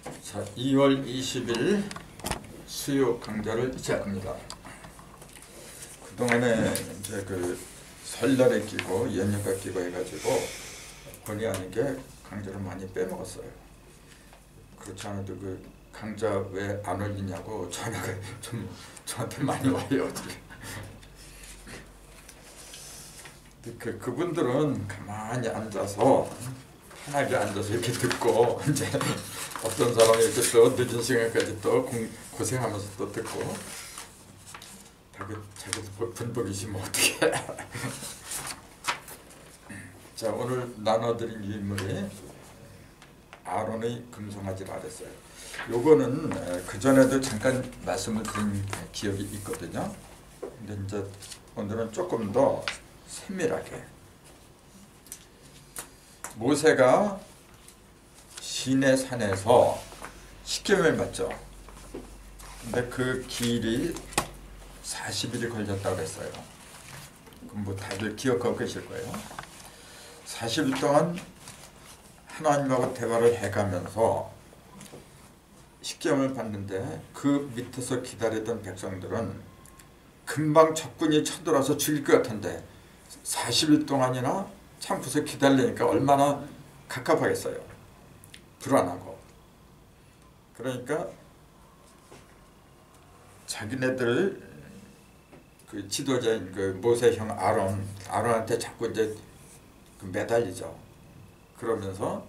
자, 2월 20일 수요 강좌를 시작합니다. 그동안에 이제 그 설날에 끼고 연휴가 끼고 해가지고 본의 아니게 강좌를 많이 빼먹었어요. 그렇지 않아도 그 강좌 왜 안 올리냐고 전화가 좀 저한테 많이 와요. 그분들은 가만히 앉아서 편하게 앉아서 이렇게 듣고 이제 어떤 사람이 이렇게 또 늦은 시간까지 또 고생하면서 또 듣고 자기도 분복이시면 어떡해. 자, 오늘 나눠드린 인물이 아론의 금송아지라 그랬어요. 요거는 그전에도 잠깐 말씀을 드린 기억이 있거든요. 근데 이제 오늘은 조금 더 세밀하게 모세가 시내 산에서 십계명을 받죠. 근데 그 길이 40일이 걸렸다고 했어요. 그럼 뭐 다들 기억하고 계실 거예요. 40일 동안 하나님하고 대화를 해가면서 십계명을 받는데 그 밑에서 기다리던 백성들은 금방 적군이 쳐들어와서 죽일 것 같은데 40일 동안이나 참고서 기다리니까 얼마나 갑갑하겠어요. 불안하고. 그러니까 자기네들 그 지도자인 그 모세 형 아론한테 자꾸 이제 매달리죠. 그러면서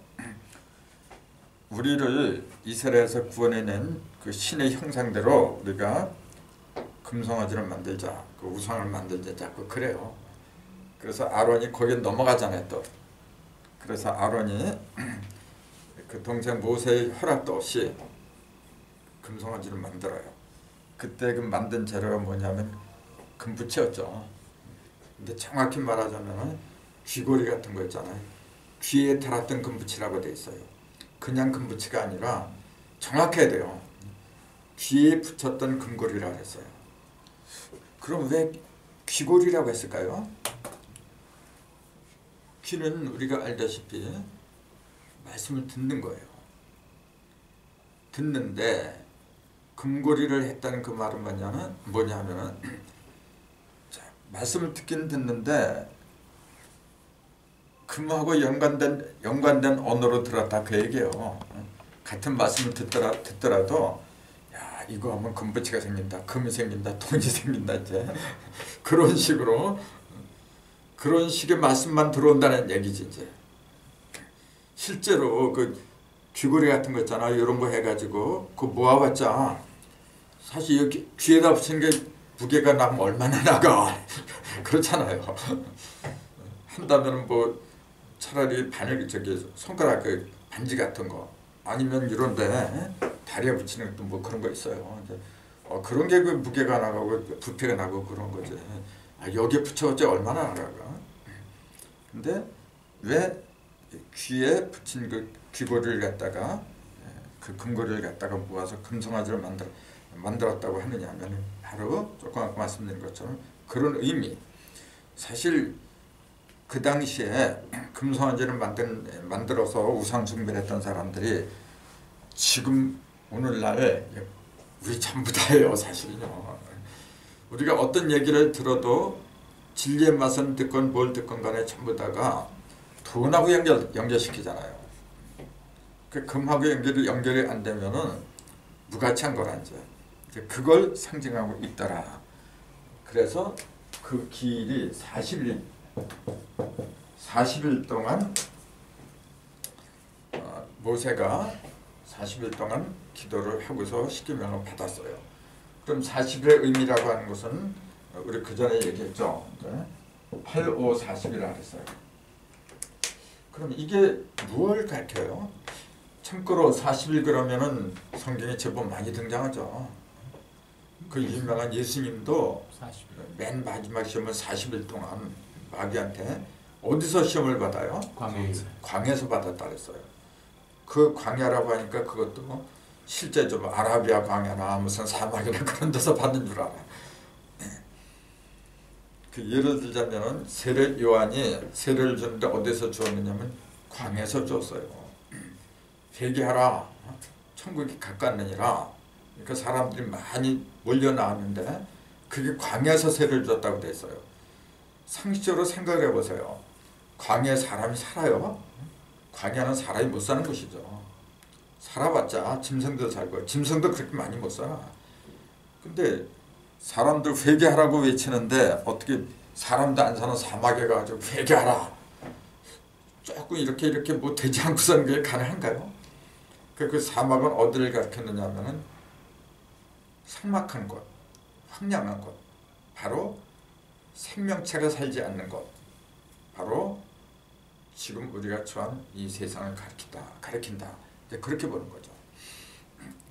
우리를 이스라엘에서 구원해낸 그 신의 형상대로 우리가 금송아지를 만들자, 그 우상을 만들자, 자꾸 그래요. 그래서 아론이 거기에 넘어가잖아요, 또. 그래서 아론이 그 동생 모세의 허락도 없이 금송아지를 만들어요. 그때 그 만든 재료가 뭐냐면 금붙이였죠. 근데 정확히 말하자면 귀고리 같은 거 있잖아요. 귀에 달았던 금붙이라고 돼 있어요. 그냥 금붙이가 아니라 정확해야 돼요. 귀에 붙였던 금고리라고 했어요. 그럼 왜 귀고리라고 했을까요? 귀는 우리가 알다시피 말씀을 듣는 거예요. 듣는데 금고리를 했다는 그 말은 뭐냐면은 자, 말씀을 듣긴 듣는데 금하고 연관된 언어로 들었다 그 얘기예요. 같은 말씀을 듣더라도 야, 이거 하면 금붙이가 생긴다, 금이 생긴다, 돈이 생긴다, 이제 그런 식으로 그런 식의 말씀만 들어온다는 얘기지. 이제 실제로 그 귀고리 같은 거 있잖아, 이런 거 해가지고 그 모아봤자 사실 여기 귀에다 붙이는 게 무게가 나면 얼마나 나가. 그렇잖아요. 한다면 뭐 차라리 바늘 손가락 그 반지 같은 거 아니면 이런데 다리에 붙이는 것도 뭐 그런 거 있어요. 이제 그런 게 그 무게가 나가고 부피가 나고 그런 거지. 여기에 붙여봤자 얼마나 나가. 근데 왜 귀에 붙인 그 귀고리를 갖다가 그 금고리를 갖다가 모아서 금송아지를 만들었다고 하느냐 하면 바로 조금 아까 말씀드린 것처럼 그런 의미. 사실 그 당시에 금송아지를 만들어서 우상 숭배를 했던 사람들이 지금 오늘날 우리 전부 다예요. 사실은요. 우리가 어떤 얘기를 들어도 진리의 맛은 듣건 뭘 듣건 간에 전부 다가 돈하고 연결시키잖아요. 그 금하고 연결이 안 되면은 무가치한 거라 이제 그걸 상징하고 있더라. 그래서 그 길이 40일 동안 모세가 40일 동안 기도를 하고서 십계명을 받았어요. 그럼 40일의 의미라고 하는 것은 우리 그 전에 얘기했죠. 8,5,40이라 그랬어요. 그럼 이게 무엇을 가르쳐요? 참고로 40일 그러면은 성경에 제법 많이 등장하죠. 그 유명한 예수님도 40일. 맨 마지막 시험은 40일 동안 마귀한테 어디서 시험을 받아요? 광야에서 받았다 그랬어요. 그 광야라고 하니까 그것도 실제 좀 아라비아 광야나 무슨 사막이나 그런 데서 받는 줄 알아. 그 예를 들자면 세례 요한이 세례를 줬는데 어디서 주었느냐면 광야에서 줬어요. 회개하라. 천국이 가깝느니라. 그러니까 사람들이 많이 몰려 나왔는데 그게 광야에서 세를 줬다고 돼 있어요. 상식적으로 생각을 해보세요. 광야에 사람이 살아요? 광야는 사람이 못 사는 곳이죠. 살아봤자 짐승도 살고 짐승도 그렇게 많이 못 살아. 근데 사람들 회개하라고 외치는데 어떻게 사람도 안 사는 사막에 가지고 회개하라. 조금 이렇게 뭐 되지 않고서는 그게 가능한가요? 그 사막은 어디를 가리켰느냐 하면은 삭막한 곳, 황량한 곳, 바로 생명체가 살지 않는 곳, 바로 지금 우리가 처한 이 세상을 가리킨다. 이제 그렇게 보는 거죠.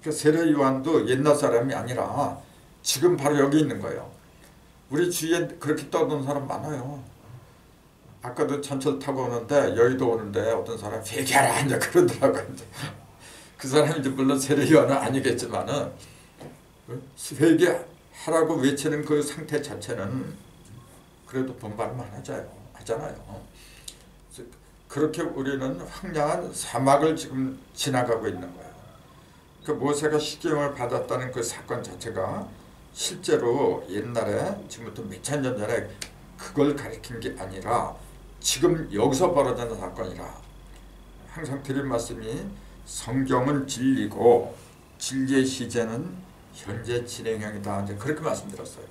그 세례 요한도 옛날 사람이 아니라 지금 바로 여기 있는 거예요. 우리 주위에 그렇게 떠도는 사람 많아요. 아까도 전철 타고 오는데 여의도 오는데 어떤 사람 회개하라 이제 그러더라고요. 이제. 그 사람이 이제 물론 세례 요한은 아니겠지만은 회개하라고 외치는 그 상태 자체는 그래도 본받을만 하잖아요. 그렇게 우리는 황량한 사막을 지금 지나가고 있는 거예요. 그 모세가 십계명을 받았다는 그 사건 자체가 실제로 옛날에 지금부터 몇천 년 전에 그걸 가리킨 게 아니라 지금 여기서 벌어지는 사건이라. 항상 드린 말씀이 성경은 진리고 진리의 시제는 현재 진행형이다. 이제 그렇게 말씀드렸어요.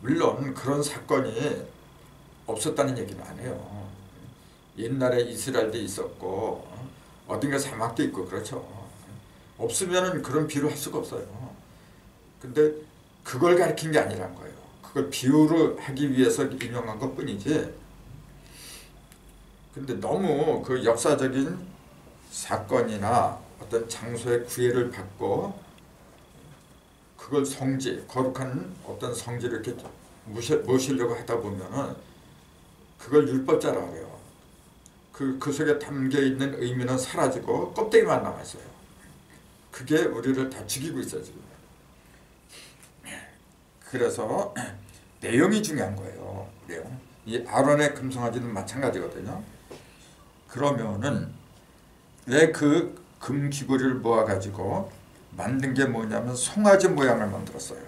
물론 그런 사건이 없었다는 얘기는 안 해요. 옛날에 이스라엘도 있었고 어딘가 사막도 있고 그렇죠. 없으면 그런 비유를 할 수가 없어요. 근데 그걸 가리킨 게 아니란 거예요. 그걸 비유를 하기 위해서 인용한 것 뿐이지. 근데 너무 그 역사적인 사건이나 어떤 장소의 구애를 받고 그걸 성지, 거룩한 어떤 성지를 이렇게 모시려고 하다 보면은 그걸 율법자라고 해요. 그 속에 담겨있는 의미는 사라지고 껍데기만 남아있어요. 그게 우리를 다 죽이고 있어요, 지금. 그래서 내용이 중요한 거예요. 내용. 이 아론의 금송아지는 마찬가지거든요. 그러면은 왜 그 금귀고리를 모아가지고 만든 게 뭐냐면 송아지 모양을 만들었어요.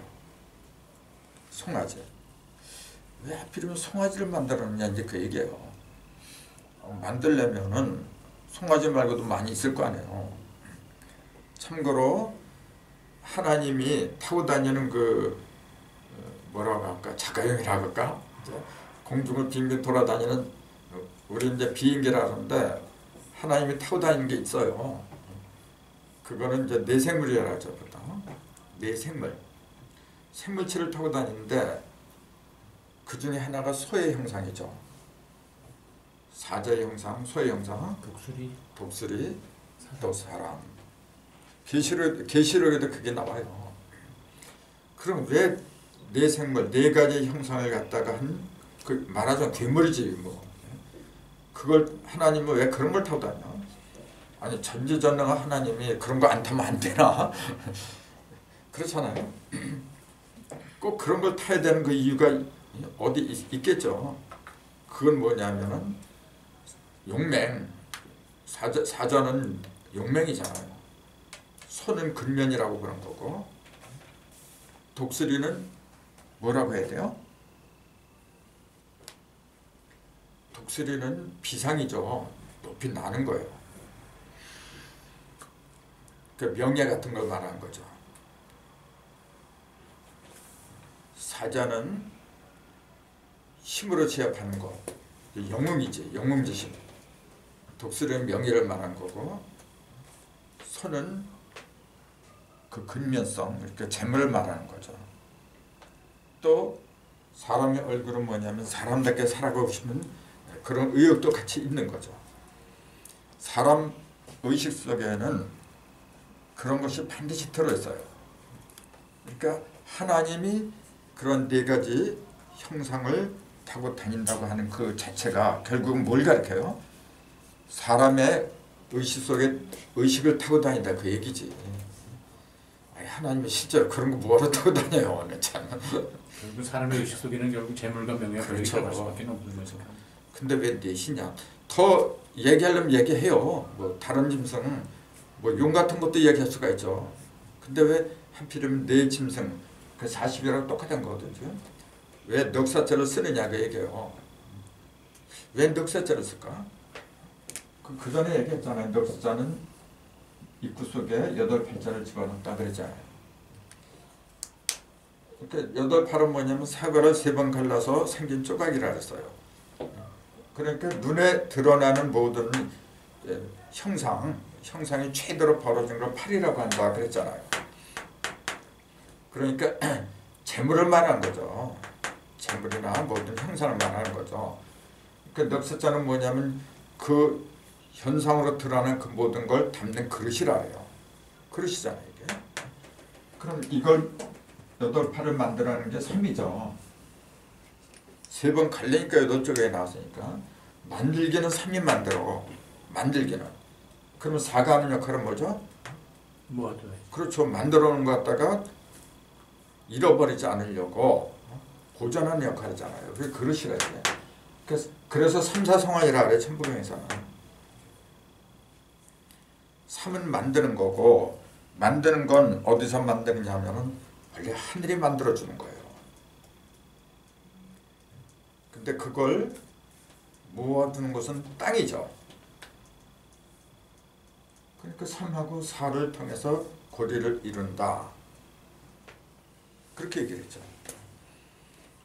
송아지. 왜 하필이면 송아지를 만들었느냐 이제 그 얘기예요. 만들려면은 송아지 말고도 많이 있을 거 아니에요. 참고로 하나님이 타고 다니는 그 뭐라고 할까 자가용이라고 할까 공중을 빙빙 돌아다니는 우리 이제 비행기라 하는데 하나님이 타고 다니는 게 있어요. 그거는 이제 내생물이라고 하죠. 내생물. 생물체를 타고 다니는데 그 중에 하나가 소의 형상이죠. 사자의 형상, 소의 형상, 독수리, 또 사람. 계시록에도 그게 나와요. 그럼 왜 네 생물, 네 가지 형상을 갖다가 그 말하자면 괴물이지 뭐. 그걸 하나님은 왜 그런 걸 타고 다녀? 아니 전지전능한 하나님이 그런 거 안 타면 안 되나? 그렇잖아요. 꼭 그런 걸 타야 되는 그 이유가 어디 있겠죠. 그건 뭐냐면은 용맹. 사자는 용맹이잖아요. 소는 근면이라고 그런 거고 독수리는 뭐라고 해야 돼요? 독수리는 비상이죠. 높이 나는 거예요. 그 명예 같은 걸 말하는 거죠. 사자는 힘으로 제압하는 거. 영웅이지. 영웅지심. 독수리는 명예를 말하는 거고 소는 그 근면성, 그러니까 재물을 말하는 거죠. 또 사람의 얼굴은 뭐냐면 사람답게 살아가고 싶은 그런 의욕도 같이 있는 거죠. 사람 의식 속에는 그런 것이 반드시 들어있어요. 그러니까 하나님이 그런 네 가지 형상을 타고 다닌다고 하는 그 자체가 결국은 뭘 가르쳐요? 사람의 의식 속에 의식을 타고 다닌다 그 얘기지. 아니, 하나님이 실제로 그런 거 뭐하러 타고 다녀요? 참. 결국 사람의 의식 속에는 결국 재물과 명예가 그렇죠. 들어갈 수밖에 없는 거죠. 근데 왜 넷이냐? 더 얘기하려면 얘기해요. 뭐 다른 짐승 뭐 용 같은 것도 이야기할 수가 있죠. 근데 왜 하필이면 네 짐승 그 40이랑 똑같은 거거든요. 왜 넉사자를 쓰느냐 그 얘기예요. 왜 넉사자를 쓸까? 그 전에 얘기했잖아요. 넉사자는 입구 속에 8팔자를 집어넣었다 그랬잖아요. 그러니까 8팔은 뭐냐면 사과를 3번 갈라서 생긴 조각이라 그랬어요. 그러니까 눈에 드러나는 모든 형상이 최대로 벌어진 걸 팔이라고 한다 그랬잖아요. 그러니까 재물을 말하는 거죠. 재물이나 모든 형상을 말하는 거죠. 그 넉사자는 뭐냐면 그 현상으로 드러나는 그 모든 걸 담는 그릇이라 해요. 그릇이잖아요 이게. 그럼 이걸 8팔을 만들어내는 게 3이죠. 3번 갈래니까 8쪽에 나왔으니까 만들기는 3이 만들어. 만들기는. 그러면 4가 하는 역할은 뭐죠? 모아둬야지. 그렇죠. 만들어 놓은 것 갖다가 잃어버리지 않으려고 보존하는 역할이잖아요. 그게 그릇이라 이게. 그래서 3사성왕이라 그래 천부경에서는. 3은 만드는 거고 만드는 건 어디서 만드느냐 하면은 원래 하늘이 만들어주는 거예요. 근데 그걸 모아두는 것은 땅이죠. 그러니까 3하고 4를 통해서 고리를 이룬다. 그렇게 얘기를 했죠.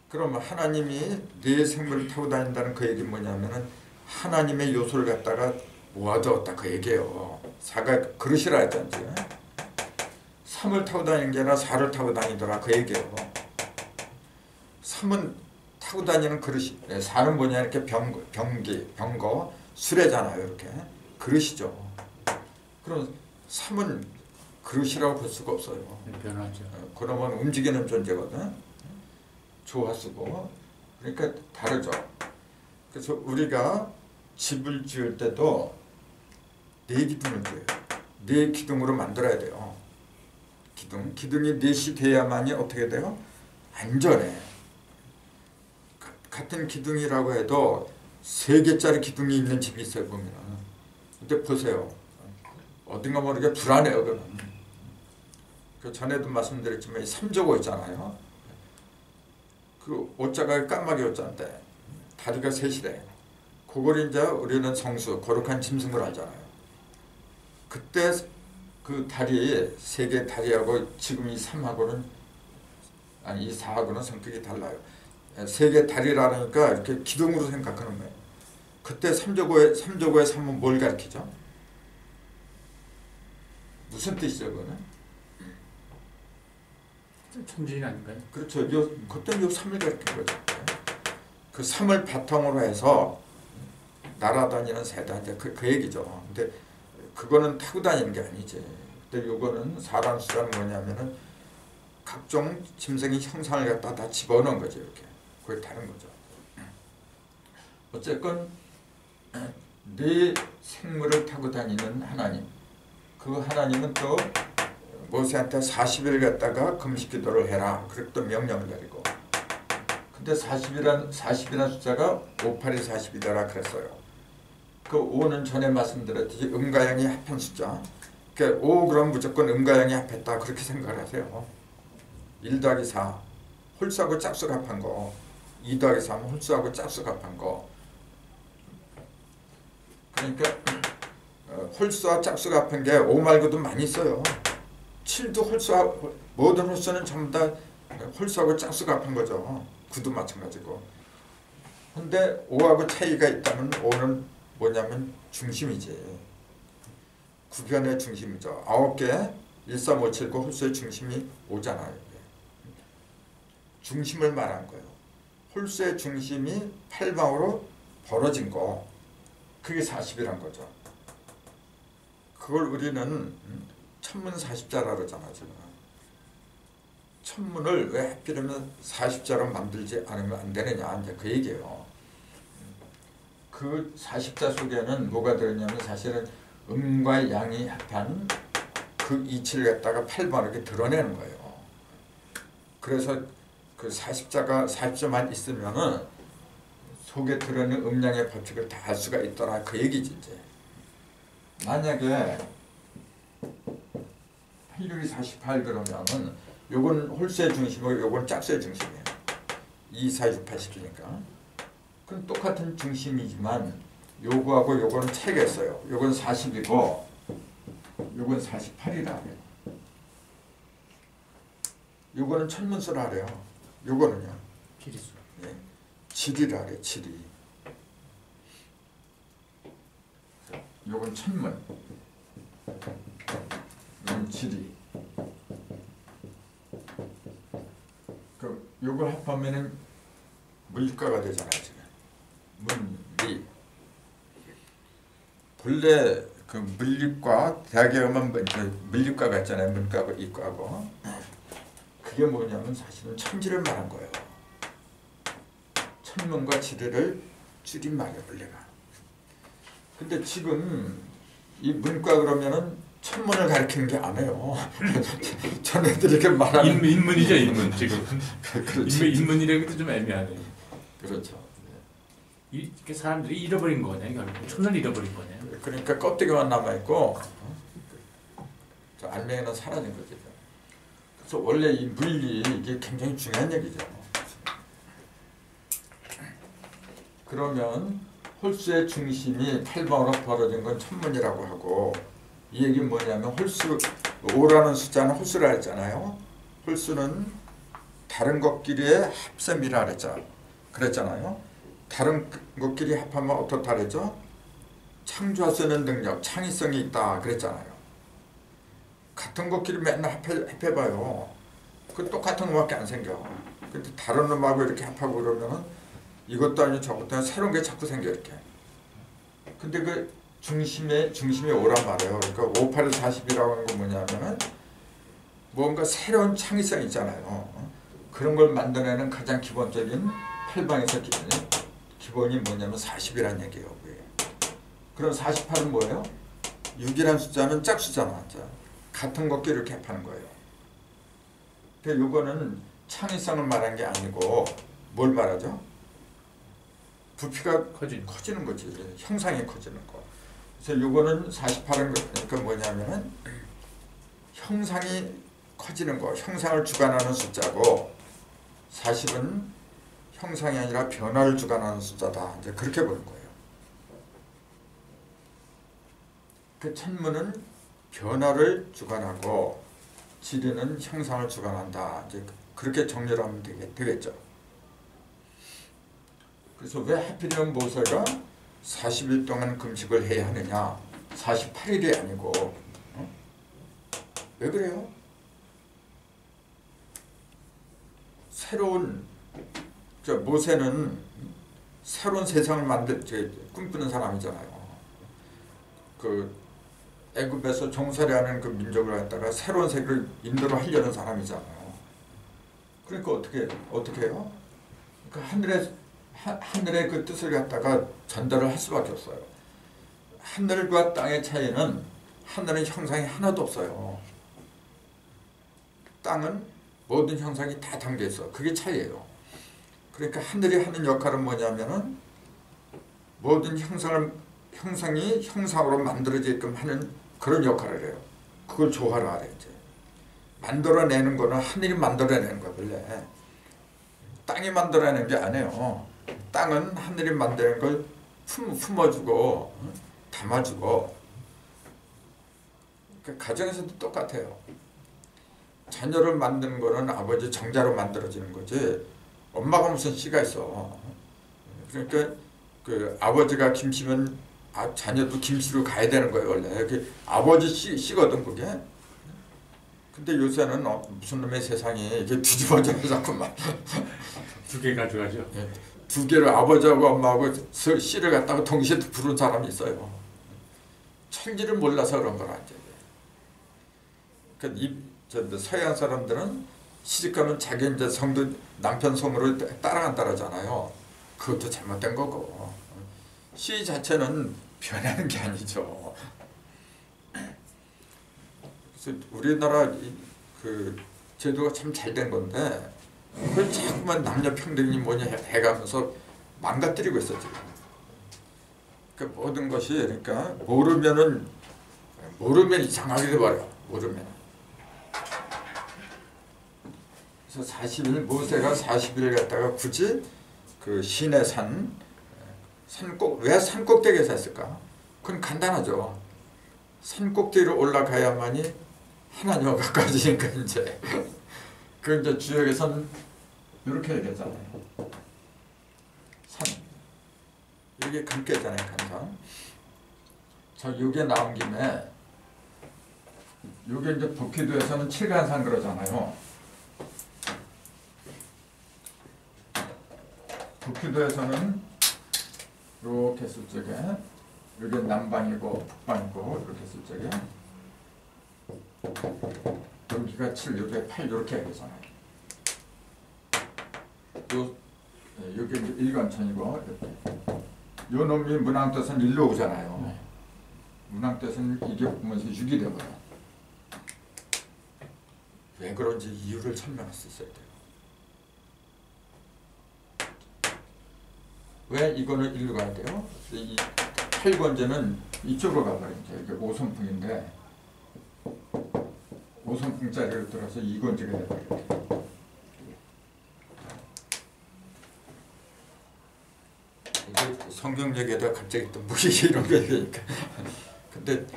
그러면 하나님이 네 생물을 타고 다닌다는 그 얘기는 뭐냐면은 하나님의 요소를 갖다가 모아두었다 그 얘기예요. 4가 그릇이라 했던지 3을 타고 다니는 게 아니라 4를 타고 다니더라 그 얘기예요. 3은 타고 다니는 그릇이, 4는 뭐냐 이렇게 병거, 수레잖아요 이렇게 그릇이죠. 그럼 3은 그릇이라고 볼 수가 없어요. 변하죠. 그러면 움직이는 존재거든. 조화수고. 그러니까 다르죠. 그래서 우리가 집을 지을 때도 4기둥을 지어요. 4기둥으로 만들어야 돼요. 기둥이 4시 돼야만이 어떻게 돼요? 안전해. 같은 기둥이라고 해도 3개짜리 기둥이 있는 집이 있어요 보면. 근데 보세요. 어딘가 모르게 불안해요. 그 전에도 말씀드렸지만 3조고 있잖아요. 그 옷자가 까마귀 옷자인데 다리가 셋이래. 그걸 이제 우리는 성수, 거룩한 짐승을 알잖아요. 그때 그 다리, 3개 다리하고 지금 이 3하고는 아니 이 4하고는 성격이 달라요. 3개 다리라니까 이렇게 기둥으로 생각하는 거예요. 그때 3조고의 3은 뭘 가리키죠? 무슨 뜻이죠 그거는? 천지인 아닌가요? 그렇죠. 그때 요 3을 가리킨 거죠. 그 3을 바탕으로 해서 날아다니는 새다 이제 그 얘기죠. 근데 그거는 타고 다니는 게 아니지. 근데 요거는 사람 수라는 뭐냐면은 각종 짐승의 형상을 갖다 다 집어넣은 거죠 이렇게. 그게 다른 거죠. 어쨌건 네 생물을 타고 다니는 하나님. 그 하나님은 또 모세한테 40일 갖다가 금식기도를 해라. 그렇게 또 명령을 내리고. 근데 40이라는 숫자가 58이 40이더라 그랬어요. 그 5는 전에 말씀드렸듯이 음과 양이 합한 숫자. 그러니까 5 그럼 무조건 음과 양이 합했다 그렇게 생각을 하세요. 1 더하기 4 홀수하고 짝수가 합한 거. 2 더하기 3 홀수하고 짝수가 합한 거. 그러니까 홀수와 짝수가 합한 게 5 말고도 많이 있어요. 7도 홀수하고 모든 홀수는 전부 다 홀수하고 짝수가 합한 거죠. 9도 마찬가지고. 근데 5하고 차이가 있다면 5는 뭐냐면 중심이지. 구변의 중심이죠. 9개 1, 3, 5, 7, 9 홀수의 중심이 5잖아요. 중심을 말한 거예요. 홀수의 중심이 8방으로 벌어진 거. 그게 40이란 거죠. 그걸 우리는 천문 40자라 그러잖아 지금. 천문을 왜 하필이면 40자로 만들지 않으면 안 되느냐 이제 그 얘기예요. 그 40자 속에는 뭐가 들었냐면 사실은 음과 양이 합한 그 이치를 갖다가 8번 이렇게 드러내는 거예요. 그래서 그 40자만 있으면은 속에 들어있는 음양의 법칙을 다 알 수가 있더라 그 얘기지 이제. 만약에 활력이 48 그러면은 요건 홀수의 중심이고 요건 짝수의 중심이에요. 2, 4, 6, 80이니까. 그럼 똑같은 중심이지만 요거하고 요거는 차이가 있어요. 요건 40이고 요건 48이라 그래요. 요거는 천문수라 그래요. 요거는요. 길이수. 예, 질이라 그래요. 질이. 요건 천문. 요건 질이. 그 요걸 합하면은 물가가 되잖아요. 지금. 문리. 본래 그 물리과 대학에 가면 물리과가 있잖아요. 문과고 이과고. 그게 뭐냐면 사실은 천지를 말한 거예요. 천문과 지리를 줄인 말이에요, 본래가. 근데 지금 이 문과 그러면은 천문을 가리키는 게 아니에요. 전애들이 이렇게 말하는 인문이죠, 인문 지금. 그렇지. 인문이라기도 좀 애매하네요. 그렇죠. 이렇게 사람들이 잃어버린 거네, 결국. 천을 잃어버린 거네. 그러니까 껍데기만 남아 있고 저 알맹이는 사라진 거죠. 그래서 원래 이 물리 이게 굉장히 중요한 얘기죠. 그러면 홀수의 중심이 8번으로 벌어진 건 천문이라고 하고 이 얘기는 뭐냐면 홀수 5라는 숫자는 홀수라 했잖아요. 홀수는 다른 것끼리의 합셈이라 그랬잖아요. 다른 것끼리 합하면 어떻다 그랬죠? 창조할 수 있는 능력, 창의성이 있다 그랬잖아요. 같은 것끼리 맨날 합해봐요. 그 똑같은 것밖에 안 생겨. 근데 다른 놈하고 이렇게 합하고 그러면은 이것도 아니고 저것도 아니고 새로운 게 자꾸 생겨 이렇게. 근데 그 중심이 5란 말이에요. 그러니까 5, 8에 40이라고 하는 건 뭐냐면은 뭔가 새로운 창의성이 있잖아요. 그런 걸 만들어내는 가장 기본적인 8방에서 기본이 뭐냐면 40이란 얘기예요. 그럼 48은 뭐예요? 6이라는 숫자는 짝수잖아. 같은 것끼리 이렇게 합하는 거예요. 근데 요거는 창의성을 말한 게 아니고 뭘 말하죠? 부피가 커지는 거지. 형상이 커지는 거. 그래서 요거는 48은 그러니까 뭐냐면은 형상이 커지는 거. 형상을 주관하는 숫자고 40은 형상이 아니라 변화를 주관하는 숫자다. 이제 그렇게 보는 거예요. 그 천문은 변화를 주관하고 지리는 형상을 주관한다. 이제 그렇게 정리를 하면 되겠죠. 그래서 왜 하필이면 모세가 40일 동안 금식을 해야 하느냐? 48일이 아니고 왜 그래요? 모세는 새로운 세상을 꿈꾸는 사람이잖아요. 그 애굽에서 종살이하는 그 민족을 갖다가 새로운 세계를 인도를 하려는 사람이잖아요. 그러니까 어떻게 해요? 그 하늘의 그 뜻을 갖다가 전달을 할 수밖에 없어요. 하늘과 땅의 차이는 하늘은 형상이 하나도 없어요. 땅은 모든 형상이 다 담겨 있어. 그게 차이예요. 그러니까 하늘이 하는 역할은 뭐냐면은 모든 형상이 형상으로 만들어지게끔 하는 그런 역할을 해요. 그걸 조화라 그래. 이제 만들어내는 거는 하늘이 만들어내는 거야. 원래 땅이 만들어내는 게 아니에요. 땅은 하늘이 만드는 걸 품어주고 담아주고. 그러니까 가정에서도 똑같아요. 자녀를 만드는 거는 아버지 정자로 만들어지는 거지 엄마가 무슨 씨가 있어. 그러니까 그 아버지가 김씨면 자녀도 김씨로 가야 되는 거예요. 원래 아버지 씨거든 그게. 근데 요새는 무슨 놈의 세상이 이게 뒤집어져서 자꾸만 두 개 가져가죠. 예, 두 개를 아버지하고 엄마하고 씨를 갖다가 동시에 부른 사람이 있어요. 천지를 몰라서 그런 거라 이제. 그러니까 서양 사람들은 시집가면 자기 이제 성도 남편 성으로 따라간다잖아요. 그것도 잘못된 거고. 시 자체는 변하는 게 아니죠. 그래서 우리나라 그 제도가 참 잘 된 건데 그걸 자꾸만 남녀 평등이 뭐냐 해가면서 망가뜨리고 있어 지금. 그 모든 것이 그러니까 모르면 이상하게 돼버려. 모르면 그래서 40일 모세가 40일 갔다가 굳이 그 시내 산꼭 왜 산꼭대기에서 했을까? 그건 간단하죠. 산꼭대기로 올라가야만이 하나님과 가까워지니까 이제 그 이제 주역에서는 이렇게 얘기하잖아요. 산 이게 감겠잖아요. 간산. 자, 요게 나온 김에 요게 이제 북기도에서는 칠간산 그러잖아요. 북기도에서는 이렇게 했을 적에 여기 남방이고 북방이고 이렇게 했을 적에 여기가 7, 여기가 8 이렇게 하잖아요. 여기 이제 일관천이고 요 놈이 문왕뜻은 일로 오잖아요. 문왕뜻은 이게 보면서 6이 되거든. 왜 그런지 이유를 설명할 수 있어야 돼요. 왜 이거는 일로 가야 돼요? 이 8권제는 이쪽으로 가버리죠. 이게 5선풍인데 5선풍짜리를 들어서 2권제가 돼버려요. 이게 성경 얘기에다 갑자기 또 무기 이런 거 얘기하니까 근데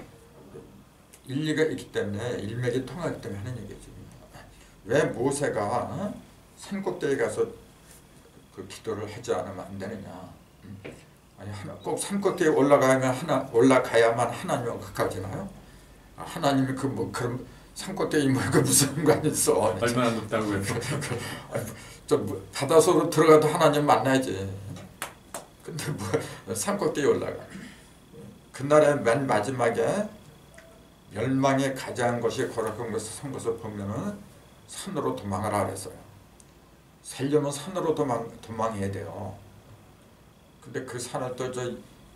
일리가 있기 때문에 일맥이 통하기 때문에 하는 얘기죠. 왜 모세가 산꼭대기에 가서 그 기도를 하지 않으면 안 되느냐? 아니 꼭 산꼭대기에 올라가야만 하나님과 가까워지나요? 하나님이 그 뭐 그런 산꼭대기 뭐 그 무슨 상관이 있어? 얼마나 높다고요? 좀 바닷속으로 들어가도 하나님 만나야지. 근데 뭐 산꼭대기에 올라가? 그날의 맨 마지막에 멸망의 가장 것이 거룩한 것을 선 것을 보면은 산으로 도망하라 그랬어요. 살려면 산으로 도망해야 돼요. 근데 그 산을 또 저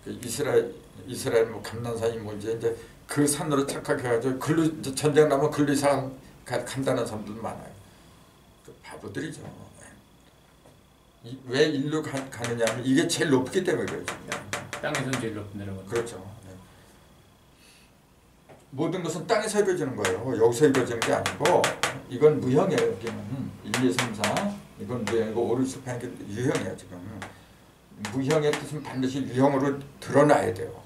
이스라엘 뭐 감난산이 뭔지 이제 그 산으로 착각해가지고 글로 이제 전쟁 나면 글로 이사 간다는 사람들 많아요. 그 바보들이죠. 왜 일로 가느냐면 이게 제일 높기 때문에 그렇죠. 땅에서는 제일 높은 데라고. 그렇죠. 네. 모든 것은 땅에서 이루어지는 거예요. 여기서 이루어지는 게 아니고 이건 무형이에요. 여기는 1, 2, 3, 4 이건 무형이고 5, 6, 7, 8 유형이에요. 지금 무형의 뜻은 반드시 유형으로 드러나야 돼요.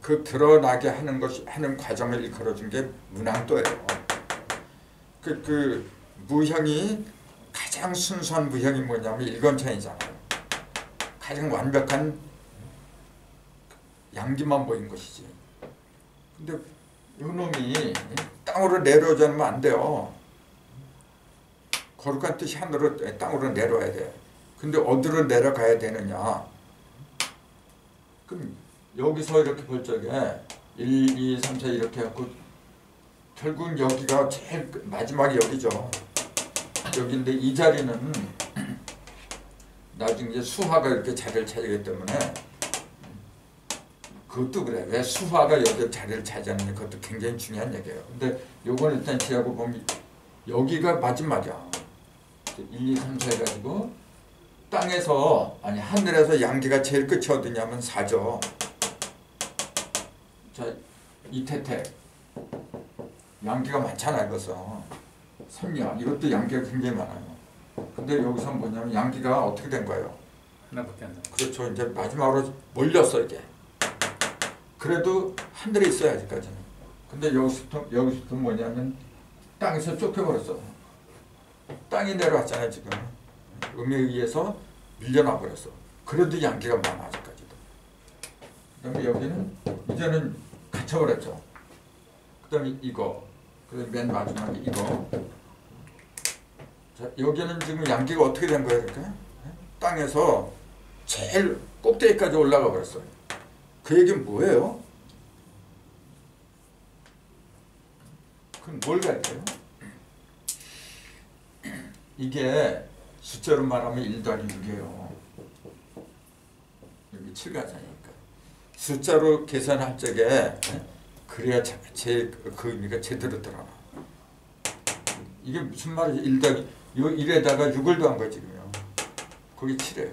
그 드러나게 하는 과정을 일컬어준 게 문왕도예요. 그 무형이 가장 순수한 무형이 뭐냐면 일권천이잖아요. 가장 완벽한 양기만 보인 것이지. 근데 이놈이 땅으로 내려오지 않으면 안 돼요. 거룩한 뜻이 하늘로 땅으로 내려와야 돼. 근데 어디로 내려가야 되느냐? 그럼 여기서 이렇게 볼 적에 1, 2, 3, 4 이렇게 하고 결국은 여기가 제일 마지막이 여기죠. 여기인데 이 자리는 나중에 이제 수화가 이렇게 자리를 차지하기 때문에 그것도 그래. 왜 수화가 여기 자리를 차지하느냐 그것도 굉장히 중요한 얘기예요. 근데 요건 일단 지하고 보면 여기가 마지막이야. 1, 2, 3, 4 해가지고 땅에서 아니 하늘에서 양기가 제일 끝이 어디냐면 4죠. 자, 이태택 양기가 많잖아요. 이것은 선녀 이것도 양기가 굉장히 많아요. 근데 여기서 뭐냐면 양기가 어떻게 된 거예요? 하나밖에 안 나. 그렇죠. 이제 마지막으로 몰렸어 이게. 그래도 하늘에 있어요 아직까지는. 근데 여기서부터 뭐냐면 땅에서 쫓겨버렸어. 땅이 내려왔잖아요 지금. 음에 의해서 밀려나 버렸어. 그래도 양기가 많아 아직까지도. 그다음에 여기는 이제는 갇혀버렸죠. 그다음에 이거. 그다음에 맨 마지막에 이거. 자, 여기는 지금 양기가 어떻게 된 거예요 이렇게? 땅에서 제일 꼭대기까지 올라가 버렸어요. 그 얘기는 뭐예요? 그럼 뭘 갈까요? 이게 숫자로 말하면 1 더하기 6이에요. 여기 7가잖아니까. 숫자로 계산할 적에 그래야 그 의미가 제대로 드러나. 이게 무슨 말이지? 1 더하기 요 1에다가 6을 더한 거야 지금요. 거기 7이에요.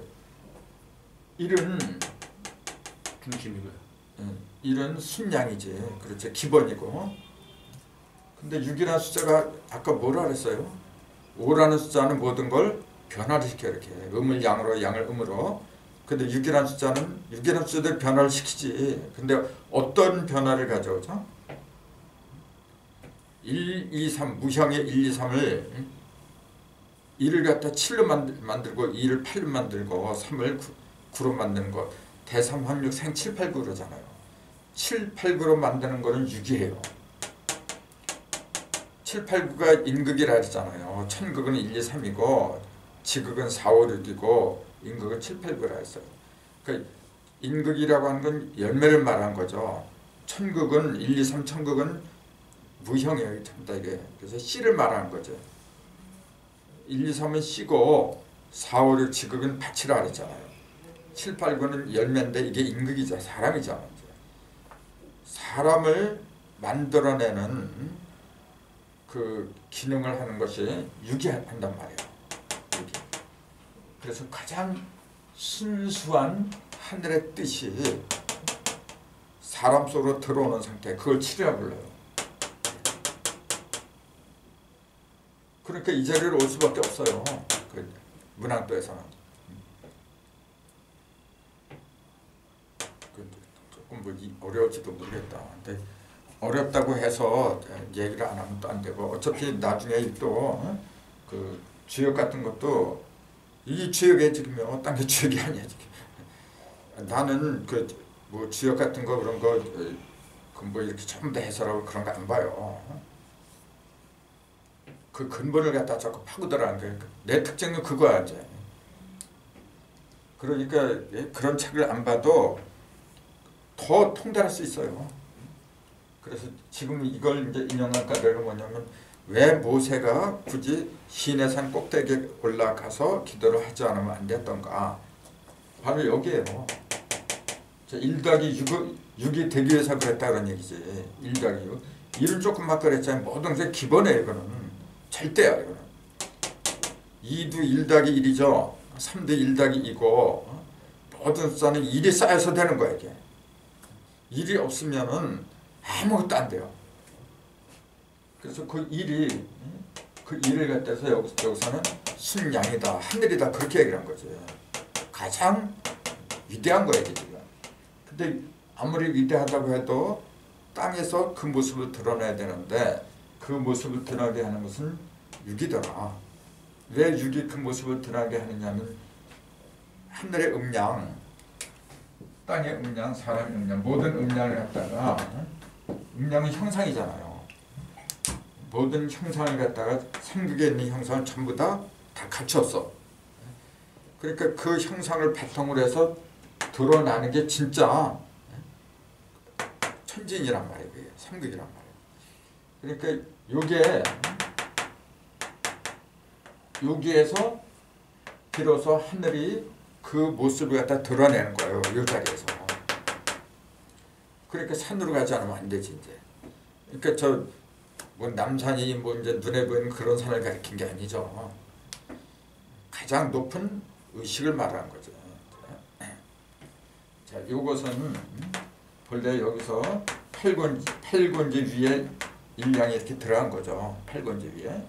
1은 중심이고요. 1은 순양이지. 그렇죠. 기본이고. 근데 6이라는 숫자가 아까 뭐라 그랬어요? 5라는 숫자는 모든 걸 변화를 시켜 이렇게 음을 양으로 양을 음으로. 근데 6이라는 숫자는 6이라는 숫자들 변화를 시키지. 근데 어떤 변화를 가져오죠? 1, 2, 3 무형의 1, 2, 3을 1을 갖다 7로 만들고 2를 8로 만들고 3을 9로 만드는 거 대삼합육 생 7, 8, 9 그러잖아요. 7, 8, 9로 만드는 거는 6이에요. 7, 8, 9가 인극이라 했잖아요. 천극은 1, 2, 3이고 지극은 4, 5, 6이고 인극은 7, 8, 9라 했어요. 그러니까 인극이라고 하는 건 열매를 말한 거죠. 천극은 1, 2, 3 천극은 무형이에요. 전부 다 이게. 그래서 씨를 말하는 거죠. 1, 2, 3은 씨고 4, 5, 6 지극은 밭이라 그랬잖아요. 7, 8, 9는 열매인데 이게 인극이죠. 사람이잖아요. 사람을 만들어내는 그 기능을 하는 것이 유기한단 말이에요. 유기. 그래서 가장 순수한 하늘의 뜻이 사람 속으로 들어오는 상태, 그걸 치리라 불러요. 그러니까 이 자리를 올 수밖에 없어요. 그 문학도에서는. 조금 뭐 어려울지도 모르겠다. 근데 어렵다고 해서 얘기를 안 하면 또 안 되고, 어차피 나중에 또 그 주역 같은 것도 이 주역에 지금 딴 게 주역이 아니야 지금. 나는 그 뭐 주역 같은 거 그런 거 그 뭐 이렇게 전부 다 해설하고 그런 거 안 봐요. 그 근본을 갖다 자꾸 파고들라는 게 내 특징은 그거야 이제. 그러니까 그런 책을 안 봐도 더 통달할 수 있어요. 그래서 지금 이걸 이제 인용한 까닭은 뭐냐면 왜 모세가 굳이 시내산 꼭대기에 올라가서 기도를 하지 않으면 안 됐던가. 바로 여기에요. 1 더하기 6이 되기 위해서 그랬다는 얘기지. 1 더하기 6. 1은 조금 막 그랬잖아요. 모든 게 기본이에요. 이거는. 절대야. 이거는. 2도 1 더하기 1이죠. 3도 1 더하기 2고 모든 숫자는 1이 쌓여서 되는 거야. 이게. 1이 없으면은 아무것도 안 돼요. 그래서 그 1이 그 1을 갖다서 여기서는 순양이다. 하늘이다. 그렇게 얘기를 한 거죠. 가장 위대한 거예요. 지금. 근데 아무리 위대하다고 해도 땅에서 그 모습을 드러내야 되는데 그 모습을 드러나게 하는 것은 6이더라. 왜 6이 그 모습을 드러나게 하느냐면 하늘의 음양, 땅의 음양, 사람의 음양, 모든 음양을 갖다가 음양은 형상이잖아요. 모든 형상을 갖다가 삼극에 있는 형상을 전부 다 갖췄어. 그러니까 그 형상을 바탕으로 해서 드러나는 게 진짜 천진이란 말이에요. 삼극이란 말이에요. 그러니까 요게 여기에서 비로소 하늘이 그 모습을 갖다 드러내는 거예요. 이 자리에서. 그러니까 산으로 가지 않으면 안 되지 이제. 그러니까 저 뭐 남산이 뭐 이제 눈에 보이는 그런 산을 가리킨 게 아니죠. 가장 높은 의식을 말하는 거죠. 자, 요것은 본래 여기서 팔권지 위에 일량이 이렇게 들어간 거죠. 팔권지 위에.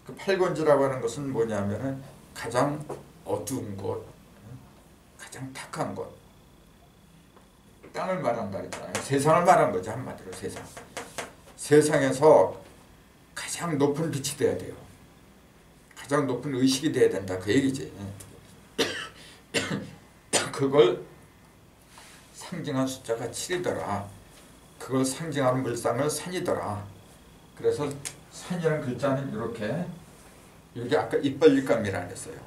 그 팔권지라고 하는 것은 뭐냐면은 가장 어두운 곳, 가장 탁한 곳, 땅을 말한다 그랬잖아요. 세상을 말한 거죠. 한마디로 세상. 세상에서 가장 높은 빛이 돼야 돼요. 가장 높은 의식이 돼야 된다. 그 얘기지. 그걸 상징한 숫자가 7이더라. 그걸 상징하는 물상을 산이더라. 그래서 산이라는 글자는 이렇게 여기 아까 입 벌릴감이라 그랬어요.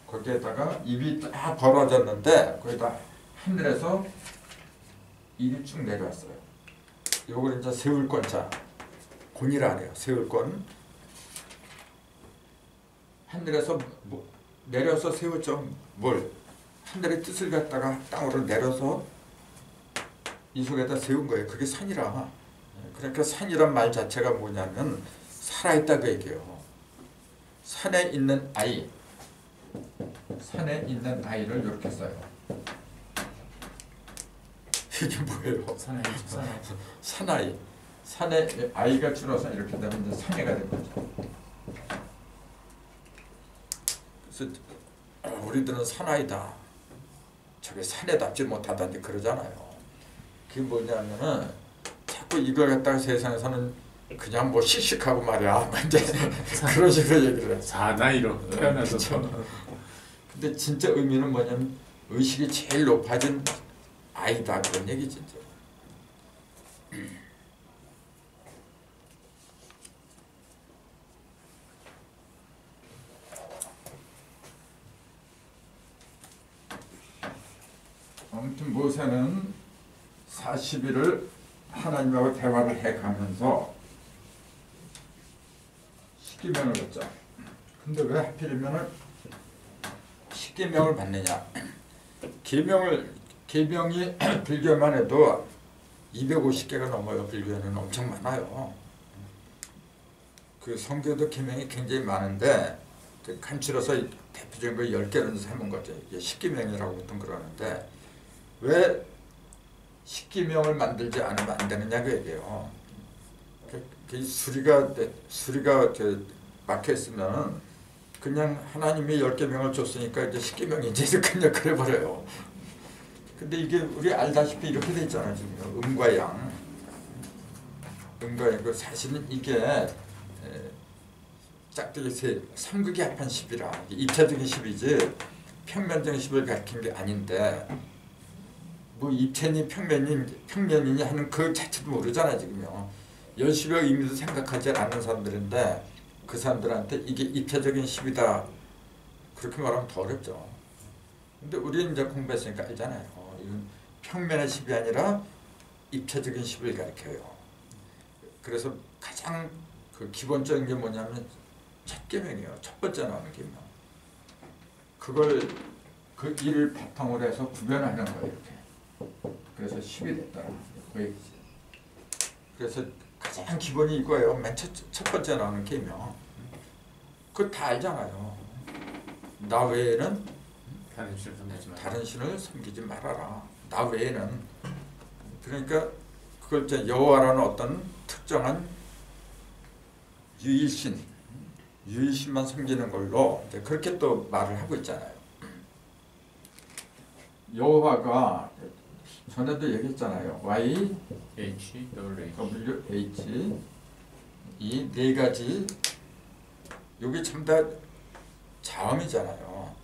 거기에다가 입이 딱 벌어졌는데 거기다 하늘에서 입이 쭉 내려왔어요. 요걸 이제 세울권자 곤이라 그래요. 세울권. 하늘에서 내려서 세웠죠. 뭘? 하늘의 뜻을 갖다가 땅으로 내려서 이 속에다 세운 거예요. 그게 산이라. 그러니까 산이란 말 자체가 뭐냐면 살아있다 그 얘기예요. 산에 있는 아이, 산에 있는 아이를 이렇게 써요. 이게 뭐예요? 사나이. 산에 아이가 줄어서 이렇게 되면 이제 사내가 된 거죠. 그래서 우리들은 사나이다. 저게 사내답지 못하다니 그러잖아요. 그게 뭐냐면은 자꾸 이걸 갖다가 세상에서는 그냥 뭐 씩씩하고 말이야. 이제 그런 식으로 얘기를 해. 사나이로 태어나서. 근데 진짜 의미는 뭐냐면 의식이 제일 높아진 아이다 그런 얘기지. 아무튼 모세는 40일을 하나님하고 대화를 해가면서 십계명을 받죠. 근데 왜 하필이면 십계명을 받느냐? 계명이 불교만 해도 250개가 넘어요. 불교는 엄청 많아요. 그 성교도 계명이 굉장히 많은데 간추려서 대표적인 거 10개는 삼은 거죠. 이게 십계명이라고 보통 그러는데 왜 십계명을 만들지 않으면 안 되느냐 그 얘기예요. 그 수리가 막혀 있으면 그냥 하나님이 10계명을 줬으니까 이제 십계명이 이제 그냥 그래 버려요. 근데 이게 우리 알다시피 이렇게 돼 있잖아요. 지금 음과 양. 음과 양. 사실은 이게 짝대기 세 3극이 합한 10이라 입체적인 10이지 평면적인 10을 가리킨 게 아닌데 뭐 입체니 평면이니 하는 그 자체도 모르잖아요. 지금요. 열십의 의미도 생각하지 않는 사람들인데 그 사람들한테 이게 입체적인 10이다 그렇게 말하면 더 어렵죠. 근데 우리는 이제 공부했으니까 알잖아요. 이건 평면의 10이 아니라 입체적인 10을 가리켜요. 그래서 가장 그 기본적인 게 뭐냐면 첫 계명이에요. 첫 번째 나오는 계명. 그걸 그 일을 바탕으로 해서 구별하는 거예요. 이렇게. 그래서 10이 됐다. 그래서 가장 기본이 이거예요. 맨 첫 번째 나오는 계명. 그거 다 알잖아요. 나 외에는 다른 신을 섬기지 말아라. 나 외에는. 그러니까 그걸 이제 여호와라는 어떤 특정한 유일신만 섬기는 걸로 이제 그렇게 또 말을 하고 있잖아요. 여호와가 전에도 얘기했잖아요. Y, H, W, H 이 네 가지 여기 전부 다 자음이잖아요.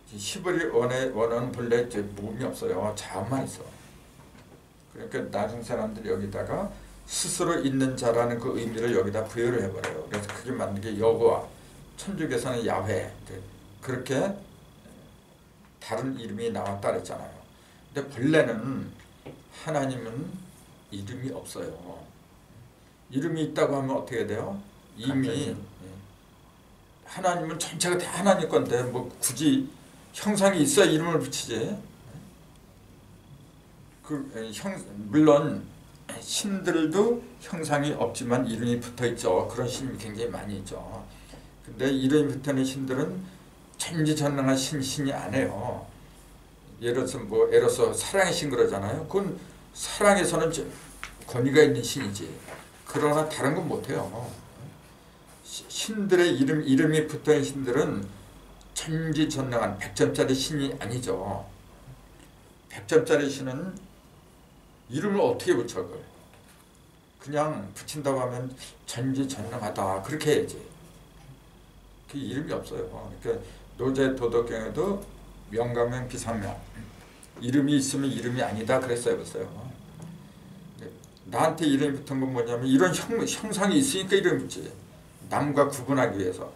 히브리 원어는 본래 모음이 없어요. 자음만 있어. 그러니까 나중 사람들이 여기다가 스스로 있는 자라는 그 의미를 여기다 부여를 해버려요. 그래서 그게 맞는 게 여호와, 천주교에서는 야훼 그렇게 다른 이름이 나왔다 그랬잖아요. 근데 본래는 하나님은 이름이 없어요. 이름이 있다고 하면 어떻게 돼요? 이미 하나님은 전체가 다 하나님 건데 뭐 굳이 형상이 있어야 이름을 붙이지. 물론 신들도 형상이 없지만 이름이 붙어있죠. 그런 신이 굉장히 많이 있죠. 근데 이름이 붙어있는 신들은 전지전능한 신이 아니에요. 예를 들어서 사랑의 신 그러잖아요. 그건 사랑에서는 권위가 있는 신이지. 그러나 다른 건 못해요. 신들의 이름이 붙어있는 신들은 전지전능한 100점짜리 신이 아니죠. 100점짜리 신은 이름을 어떻게 붙여 그걸? 그냥 붙인다고 하면 전지전능하다 그렇게 해야지. 그 이름이 없어요. 그러니까 노제 도덕경에도 명가명 비상명 이름이 있으면 이름이 아니다 그랬어요. 벌써요. 나한테 이름이 붙은 건 뭐냐면 이런 형상이 있으니까 이름을 붙이지. 남과 구분하기 위해서.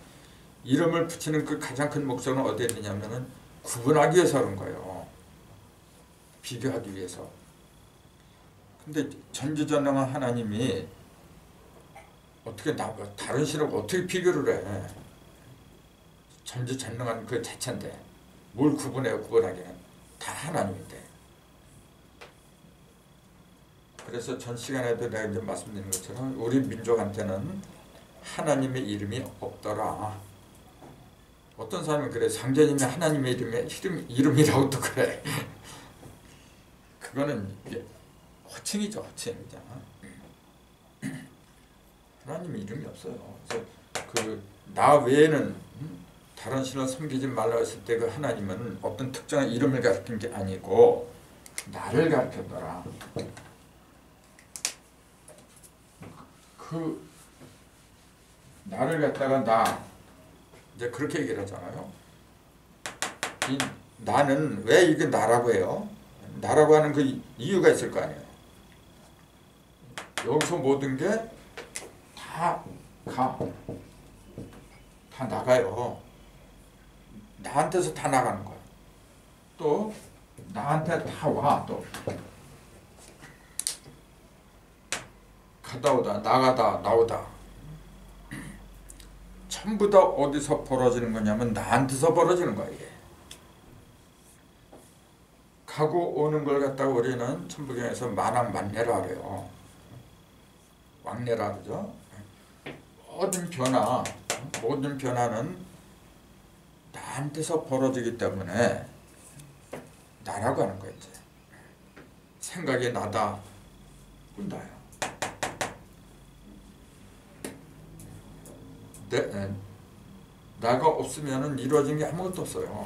이름을 붙이는 그 가장 큰 목적은 어디에 있느냐면은 구분하기 위해서 그런 거예요. 비교하기 위해서. 근데 전지전능한 하나님이 어떻게 다른 신하고 어떻게 비교를 해? 전지전능한 그 자체인데 뭘 구분해요? 구분하기는 다 하나님인데. 그래서 전 시간에도 내가 이제 말씀드린 것처럼 우리 민족한테는 하나님의 이름이 없더라. 어떤 사람은 그래. 상제님이 하나님의 이름이라고 또 그래. 그거는 호칭이죠. 호칭이잖아. 하나님의 이름이 없어요. 그래서 나 외에는 다른 신을 섬기지 말라 했을 때 그 하나님은 어떤 특정한 이름을 가르친 게 아니고 나를 가르쳤더라. 그 나를 갖다가 나 이제 그렇게 얘기를 하잖아요. 이 나는 왜 이게 나라고 해요? 나라고 하는 그 이유가 있을 거 아니에요. 여기서 모든 게 다 나가요. 나한테서 다 나가는 거야. 또 나한테 다 와. 또 가다 오다 나가다 나오다 전부 다 어디서 벌어지는 거냐면 나한테서 벌어지는 거야. 이게 가고 오는 걸 갖다가 우리는 천부경에서 만왕만례라 그래요. 왕래라 그러죠. 모든 변화는 나한테서 벌어지기 때문에 나라고 하는 거야. 이제 생각이 나다, 나야. 나가 없으면은 이루어진 게 아무것도 없어요.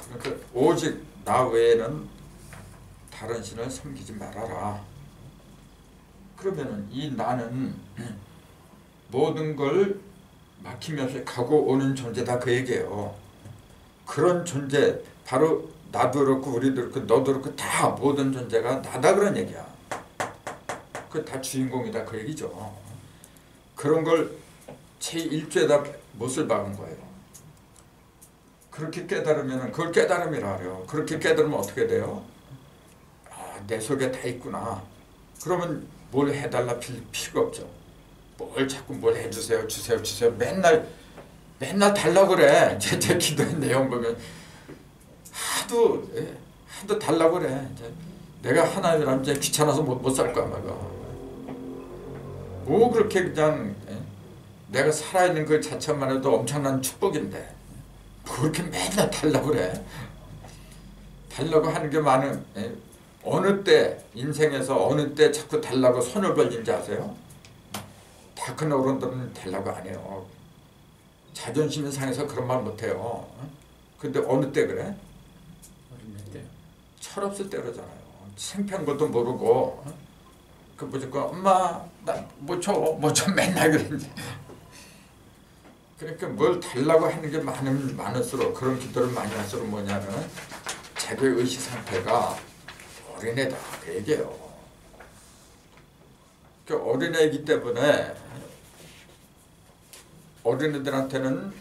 그러니까 오직 나 외에는 다른 신을 섬기지 말아라. 그러면은 이 나는 모든 걸 막히면서 가고 오는 존재다 그 얘기예요. 그런 존재 바로 나도 그렇고 우리도 그렇고 너도 그렇고 다 모든 존재가 나다 그런 얘기야. 그 다 주인공이다 그 얘기죠. 그런 걸 제1조에다 못을 박은 거예요. 그렇게 깨달으면 그걸 깨달음이라 그래요. 그렇게 깨달으면 어떻게 돼요? 아, 내 속에 다 있구나. 그러면 뭘 해달라 필요가 없죠. 자꾸 뭘 해주세요, 주세요. 맨날 달라고 그래. 제 기도의 내용 보면 하도 달라고 그래. 내가 하나님이라면 이제 귀찮아서 못 살 거야, 말이야. 뭐 그렇게 그냥 내가 살아있는 그 자체만 해도 엄청난 축복인데 그렇게 맨날 달라고 그래. 달라고 하는 게 많은 어느 때 인생에서 어느 때 자꾸 달라고 손을 벌린지 아세요? 다 큰 어른들은 달라고 안 해요. 자존심이 상해서 그런 말 못해요. 근데 어느 때 그래? 철없을 때 그러잖아요. 창피한 것도 모르고 그 무조건 엄마 나 뭐 줘 맨날 그러는데 그러니까 뭘 달라고 하는 게 많을수록 그런 기도를 많이 할수록 뭐냐면 자기의 의식 상태가 어린애다 그 얘기예요. 그 어린애이기 때문에 어린애들한테는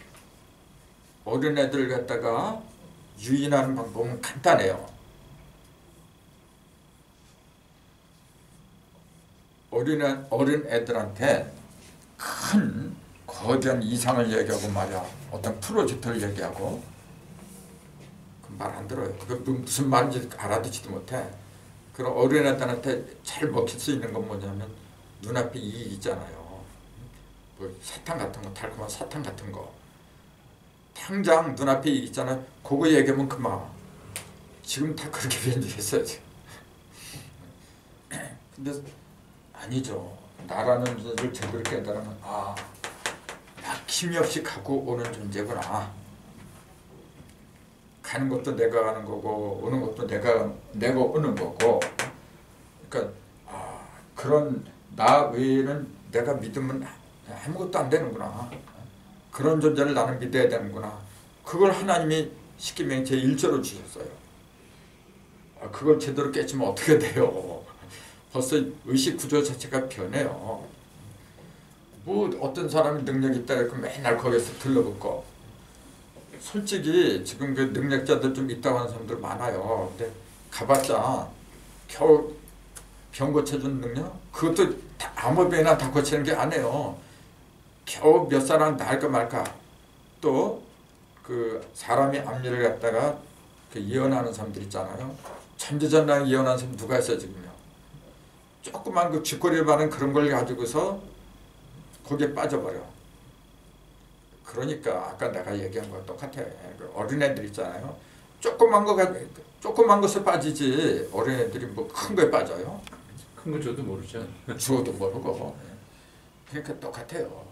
어린애들 갖다가 유인하는 방법은 간단해요. 어린애들한테 큰 거대한 이상을 얘기하고 말이야. 어떤 프로젝트를 얘기하고 그 말 안 들어요. 그게 무슨 말인지 알아듣지도 못해. 그런 어린애들한테 잘 먹힐 수 있는 건 뭐냐면 눈앞에 이익 있잖아요. 뭐 사탕 같은 거, 달콤한 사탕 같은 거. 당장 눈앞에 이익 있잖아요. 그거 얘기하면 그만. 지금 다 그렇게 변질했어요. 근데 아니죠. 나라는 존재를 제대로 깨달으면 막힘이 없이 가고 오는 존재구나. 가는 것도 내가 가는 거고 오는 것도 내가 오는 거고. 그러니까 그런 나 외에는 내가 믿으면 아무것도 안 되는구나. 그런 존재를 나는 믿어야 되는구나. 그걸 하나님이 십계명 제1조로 주셨어요. 그걸 제대로 깨치면 어떻게 돼요? 벌써 의식 구조 자체가 변해요. 뭐 어떤 사람이 능력이 있다 해서 맨날 거기서 들러붙고 솔직히 지금 그 능력자들 좀 있다고 하는 사람들 많아요. 근데 가봤자 겨우 병 고쳐주는 능력? 그것도 아무 병이나 다 고치는 게 아니에요. 겨우 몇 사람 나을까 말까. 또 그 사람이 앞니를 갖다가 그 예언하는 사람들 있잖아요. 천지전능을 예언하는 사람 누가 있어요 지금요? 조그만 그 쥐꼬리에 바른 그런 걸 가지고서 거기에 빠져버려. 그러니까 아까 내가 얘기한 거랑 똑같아. 그 어린애들 있잖아요. 조그만 것에 빠지지 어린애들이 뭐 큰 거에 빠져요? 큰 거 줘도 모르죠. 주어도 모르고. 그러니까 똑같아요.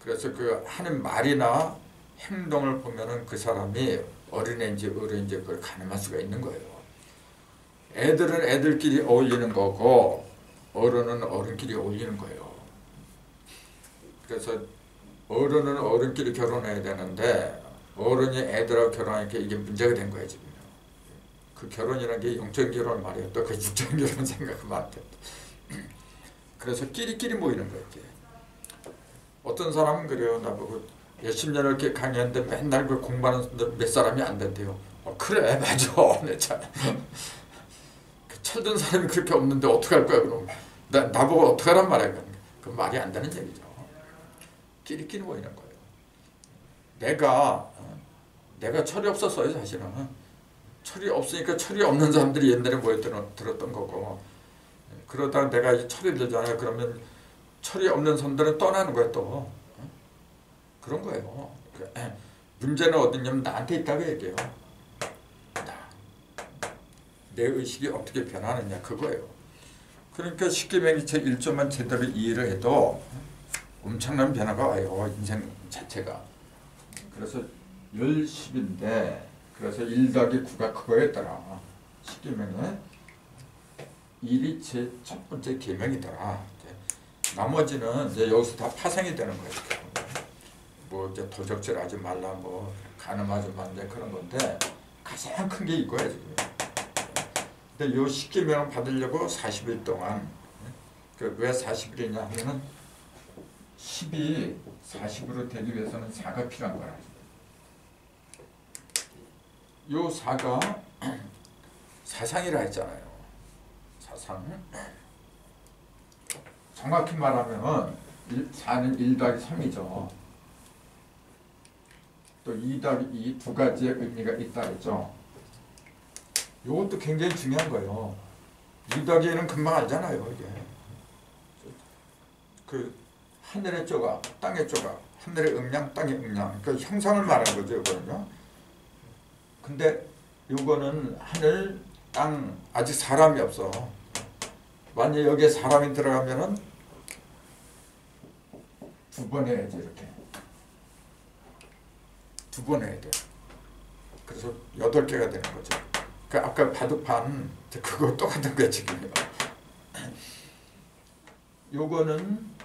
그래서 그 하는 말이나 행동을 보면은 그 사람이 어린애인지 어른인지 그걸 가늠할 수가 있는 거예요. 애들은 애들끼리 어울리는 거고 어른은 어른끼리 어울리는 거예요. 그래서 어른은 어른끼리 결혼해야 되는데 어른이 애들하고 결혼하니까 이게 문제가 된 거예요 지금. 그 결혼이라는 게 영적 결혼 말이에요. 또 그 육적 결혼 생각하면 안 돼. 그래서 끼리끼리 모이는 거예요. 이게. 어떤 사람은 그래요. 나보고 몇십 년을 이렇게 강의했는데 맨날 그 공부하는 몇 사람이 안 된대요. 그래 맞아. 내 참. 철든 사람이 그렇게 없는데 어떡할 거야 그럼. 나보고 어떡하란 말이야. 그 말이 안 되는 얘기죠. 끼리끼리 모이는 거예요. 내가 철이 없었어요 사실은. 철이 없으니까 철이 없는 사람들이 옛날에 모여들었던 거고 그러다가 내가 이 철이 들잖아요. 그러면 철이 없는 사람들은 떠나는 거예요 또. 그런 거예요. 문제는 어디냐면 나한테 있다고 얘기해요. 내 의식이 어떻게 변하느냐 그거예요. 그러니까 십계명이책 1조만 제대로 이해를 해도 엄청난 변화가 와요. 인생 자체가. 그래서 10인데 그래서 1 더하기 9가 그거였더라. 십계명에 1이 제 첫 번째 계명이더라. 나머지는 이제 여기서 다 파생이 되는 거예요. 뭐 이제 도적질 하지 말라, 뭐 간음하지 말라 그런 건데 가장 큰 게 이거야 지금. 근데 요 십계명을 받으려고 40일 동안 왜 40일이냐 하면은 10이 40으로 되기 위해서는 4가 필요한 거라. 요 4가 사상이라 했잖아요. 사상. 정확히 말하면 4는 1 더하기 3이죠. 또 2 더하기 2 두 가지의 의미가 있다 했죠. 이것도 굉장히 중요한 거예요. 2 더하기 1은 금방 알잖아요. 이게. 그 하늘의 조각, 땅의 조각, 하늘의 음양, 땅의 음양. 그 형상을 말하는 거죠. 이거는요. 근데 이거는 하늘, 땅, 아직 사람이 없어. 만약 여기에 사람이 들어가면은 2번 해야지 이렇게. 2번 해야 돼. 그래서 8개가 되는 거죠. 그 아까 바둑판 그거 똑같은 거야 지금요. 요거는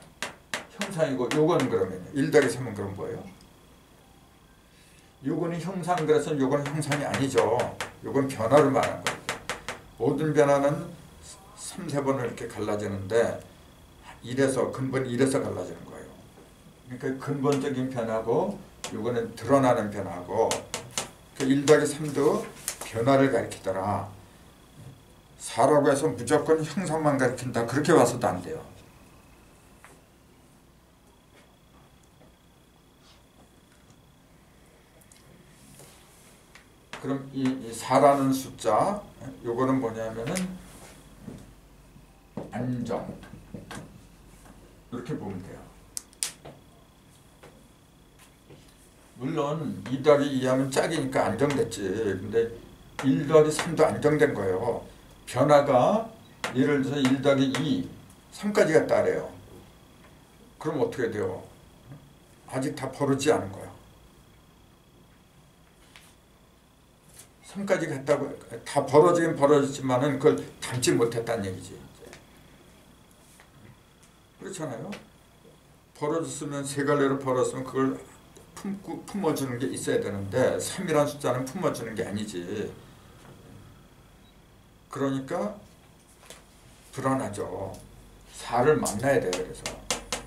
형상이고 요거는 그러면 1 더하기 3은 그럼 뭐예요? 요거는 형상 그래서 요거는 형상이 아니죠. 요건 변화를 말하는 거예요. 모든 변화는 3, 4번을 이렇게 갈라지는데 1에서 근본 1에서 갈라지는 거예요. 그러니까 근본적인 변화고 요거는 드러나는 변화고 그 1 더하기 3도 변화를 가리키더라. 4라고 해서 무조건 형상만 가리킨다. 그렇게 봐서도 안 돼요. 그럼 이 4라는 숫자 요거는 뭐냐면은 안정 이렇게 보면 돼요. 물론 2 더하기 2 하면 짝이니까 안정됐지. 근데 1 더하기 3도 안정된 거예요. 변화가 예를 들어서 1 더하기 2, 3까지 갔다 그래요. 그럼 어떻게 돼요? 아직 다 벌어지지 않은 거야. 3까지 갔다고 다 벌어지긴 벌어졌지만은 그걸 담지 못했다는 얘기지. 그렇잖아요. 벌어졌으면 세 갈래로 벌었으면 그걸 품어주는 게 있어야 되는데 3이라는 숫자는 품어주는 게 아니지. 그러니까 불안하죠. 4를 만나야 돼요.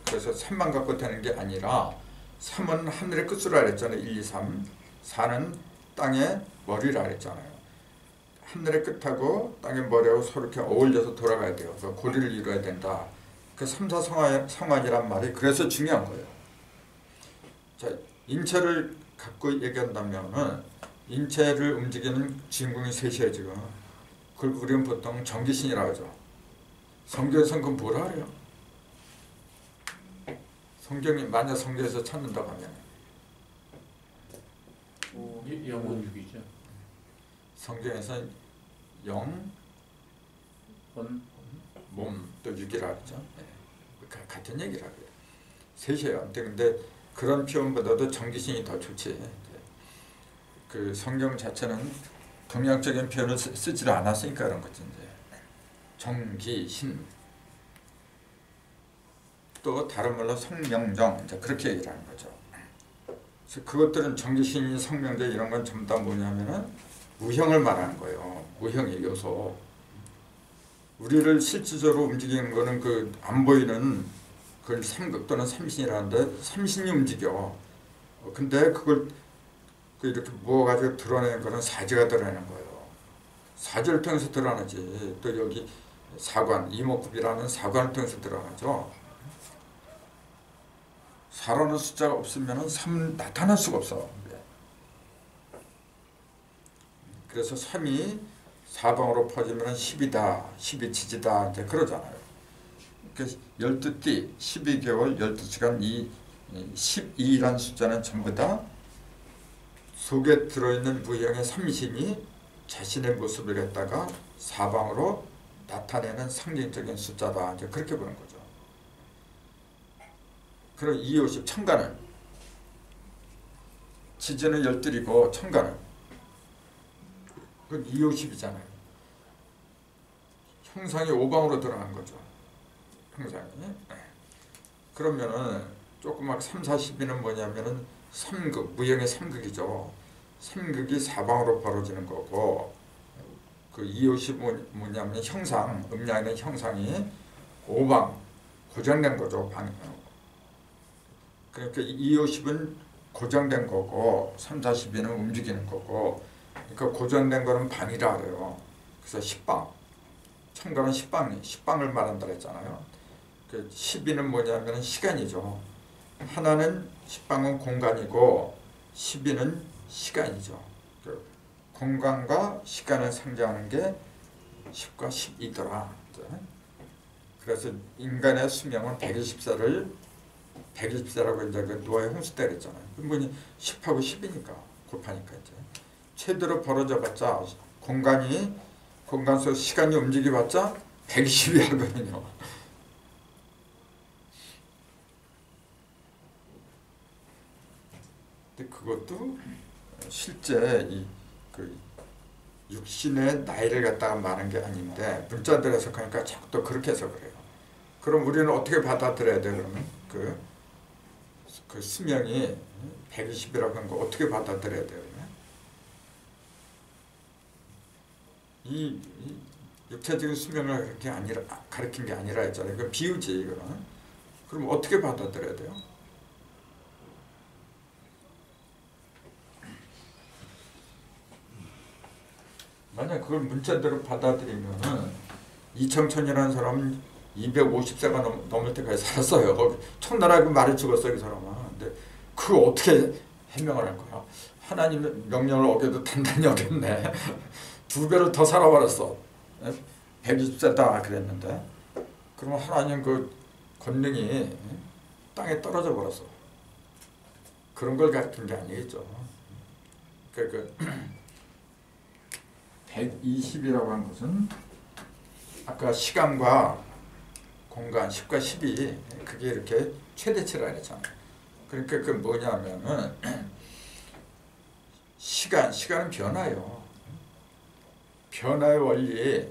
그래서 3만 갖고 되는 게 아니라 3은 하늘의 끝으로 그랬잖아요. 1, 2, 3. 4는 땅의 머리라 그랬잖아요. 하늘의 끝하고 땅의 머리하고 서로 이렇게 어울려서 돌아가야 돼요. 그 고리를 이루어야 된다. 그 3, 4 성환이란 말이 그래서 중요한 거예요. 자, 인체를 갖고 얘기한다면은 인체를 움직이는 주인공이 셋이에요 지금. 그걸 우리는 보통 전기신이라고 하죠. 성경에서는 그건 뭐라 그래요? 성경이 만약 성경에서 찾는다고 하면 영혼육이죠. 성경에서는 영, 몸, 또 육이라 그러죠. 네. 같은 얘기라 그래요. 셋이에요. 근데 그런 표현보다도 정기신이 더 좋지. 그 성경 자체는 동양적인 표현을 쓰지를 않았으니까 그런 거지. 이제 정기신, 또 다른 말로 성명정, 이제 그렇게 얘기를 하는 거죠. 그래서 그것들은 정기신, 성명정 이런 건 전부 다 뭐냐면은 무형을 말하는 거예요. 무형의 요소. 우리를 실질적으로 움직이는 거는 그 안 보이는 그걸 삼극 또는 삼신이라는데 삼신이 움직여. 근데 그걸 이렇게 모아가지고 드러내는 거는 사지가 드러내는 거예요. 사지를 통해서 드러나지. 또 여기 사관, 이목구비라는 사관을 통해서 드러나죠. 4라는 숫자가 없으면 3 나타날 수가 없어. 그래서 3이 사방으로 퍼지면 10이다, 10이 지지다, 이제 그러잖아요. 그러니까 12띠, 12개월, 12시간, 12라는 숫자는 전부 다 속에 들어있는 무형의 삼신이 자신의 모습을 갖다가 사방으로 나타내는 상징적인 숫자다. 이제 그렇게 보는 거죠. 그럼 250, 천간은 지지는 12이고 천간은 그건 250이잖아요. 형상이 오방으로 들어간 거죠. 형상이. 그러면은 조그맣 3, 40이는 뭐냐면은 삼극, 무형의 삼극이죠. 삼극이 사방으로 벌어지는 거고, 그 250 뭐냐면 형상, 음양의 형상이 오방, 고정된 거죠. 그러니까 250은 고정된 거고 3, 40이는 움직이는 거고, 그러니까 고정된 거는 방이라 그래요. 그래서 10방, 천간은 10방을 말한다 그랬잖아요. 그 12는 뭐냐면 시간이죠. 하나는 10방은 공간이고 12는 시간이죠. 그 공간과 시간을 상징하는 게 10과 10이더라. 그래서 인간의 수명은 120세라고 이제 그 노아의 홍수 때 그랬잖아요. 그분이 10하고 10이니까 곱하니까 이제 최대로 벌어져봤자 공간 속 시간이 움직여봤자 120이 하거든요. 근데 그것도 실제 그 육신의 나이를 갖다가 말한 게 아닌데 문자들 해석하니까 자꾸 또 그렇게 해석을 해요. 그럼 우리는 어떻게 받아들여야 돼요? 그러면 그 수명이 120이라고 한 거 어떻게 받아들여야 돼요? 이 육체적인 수명을 그렇게 가르친 게 아니라 했잖아요. 그 비유지 이거는. 그럼 어떻게 받아들여야 돼요? 만약 그걸 문자대로 받아들이면은 이청천이라는 사람은 250세가 넘을 때까지 살았어요. 천나라고 말을 죽었어요, 그 사람은. 근데 그거 어떻게 해명을 할 거야? 하나님 명령을 어겨도 단단히 어겼네. 2배를 더 살아버렸어. 120세다 그랬는데. 그러면 하나님 그 권능이 땅에 떨어져 버렸어. 그런 걸 가르친 게 아니겠죠. 그 120이라고 한 것은 아까 시간과 공간 10과 10이 그게 이렇게 최대치라 그랬잖아요. 그러니까 그 뭐냐면은 시간은 변화요. 변화의 원리,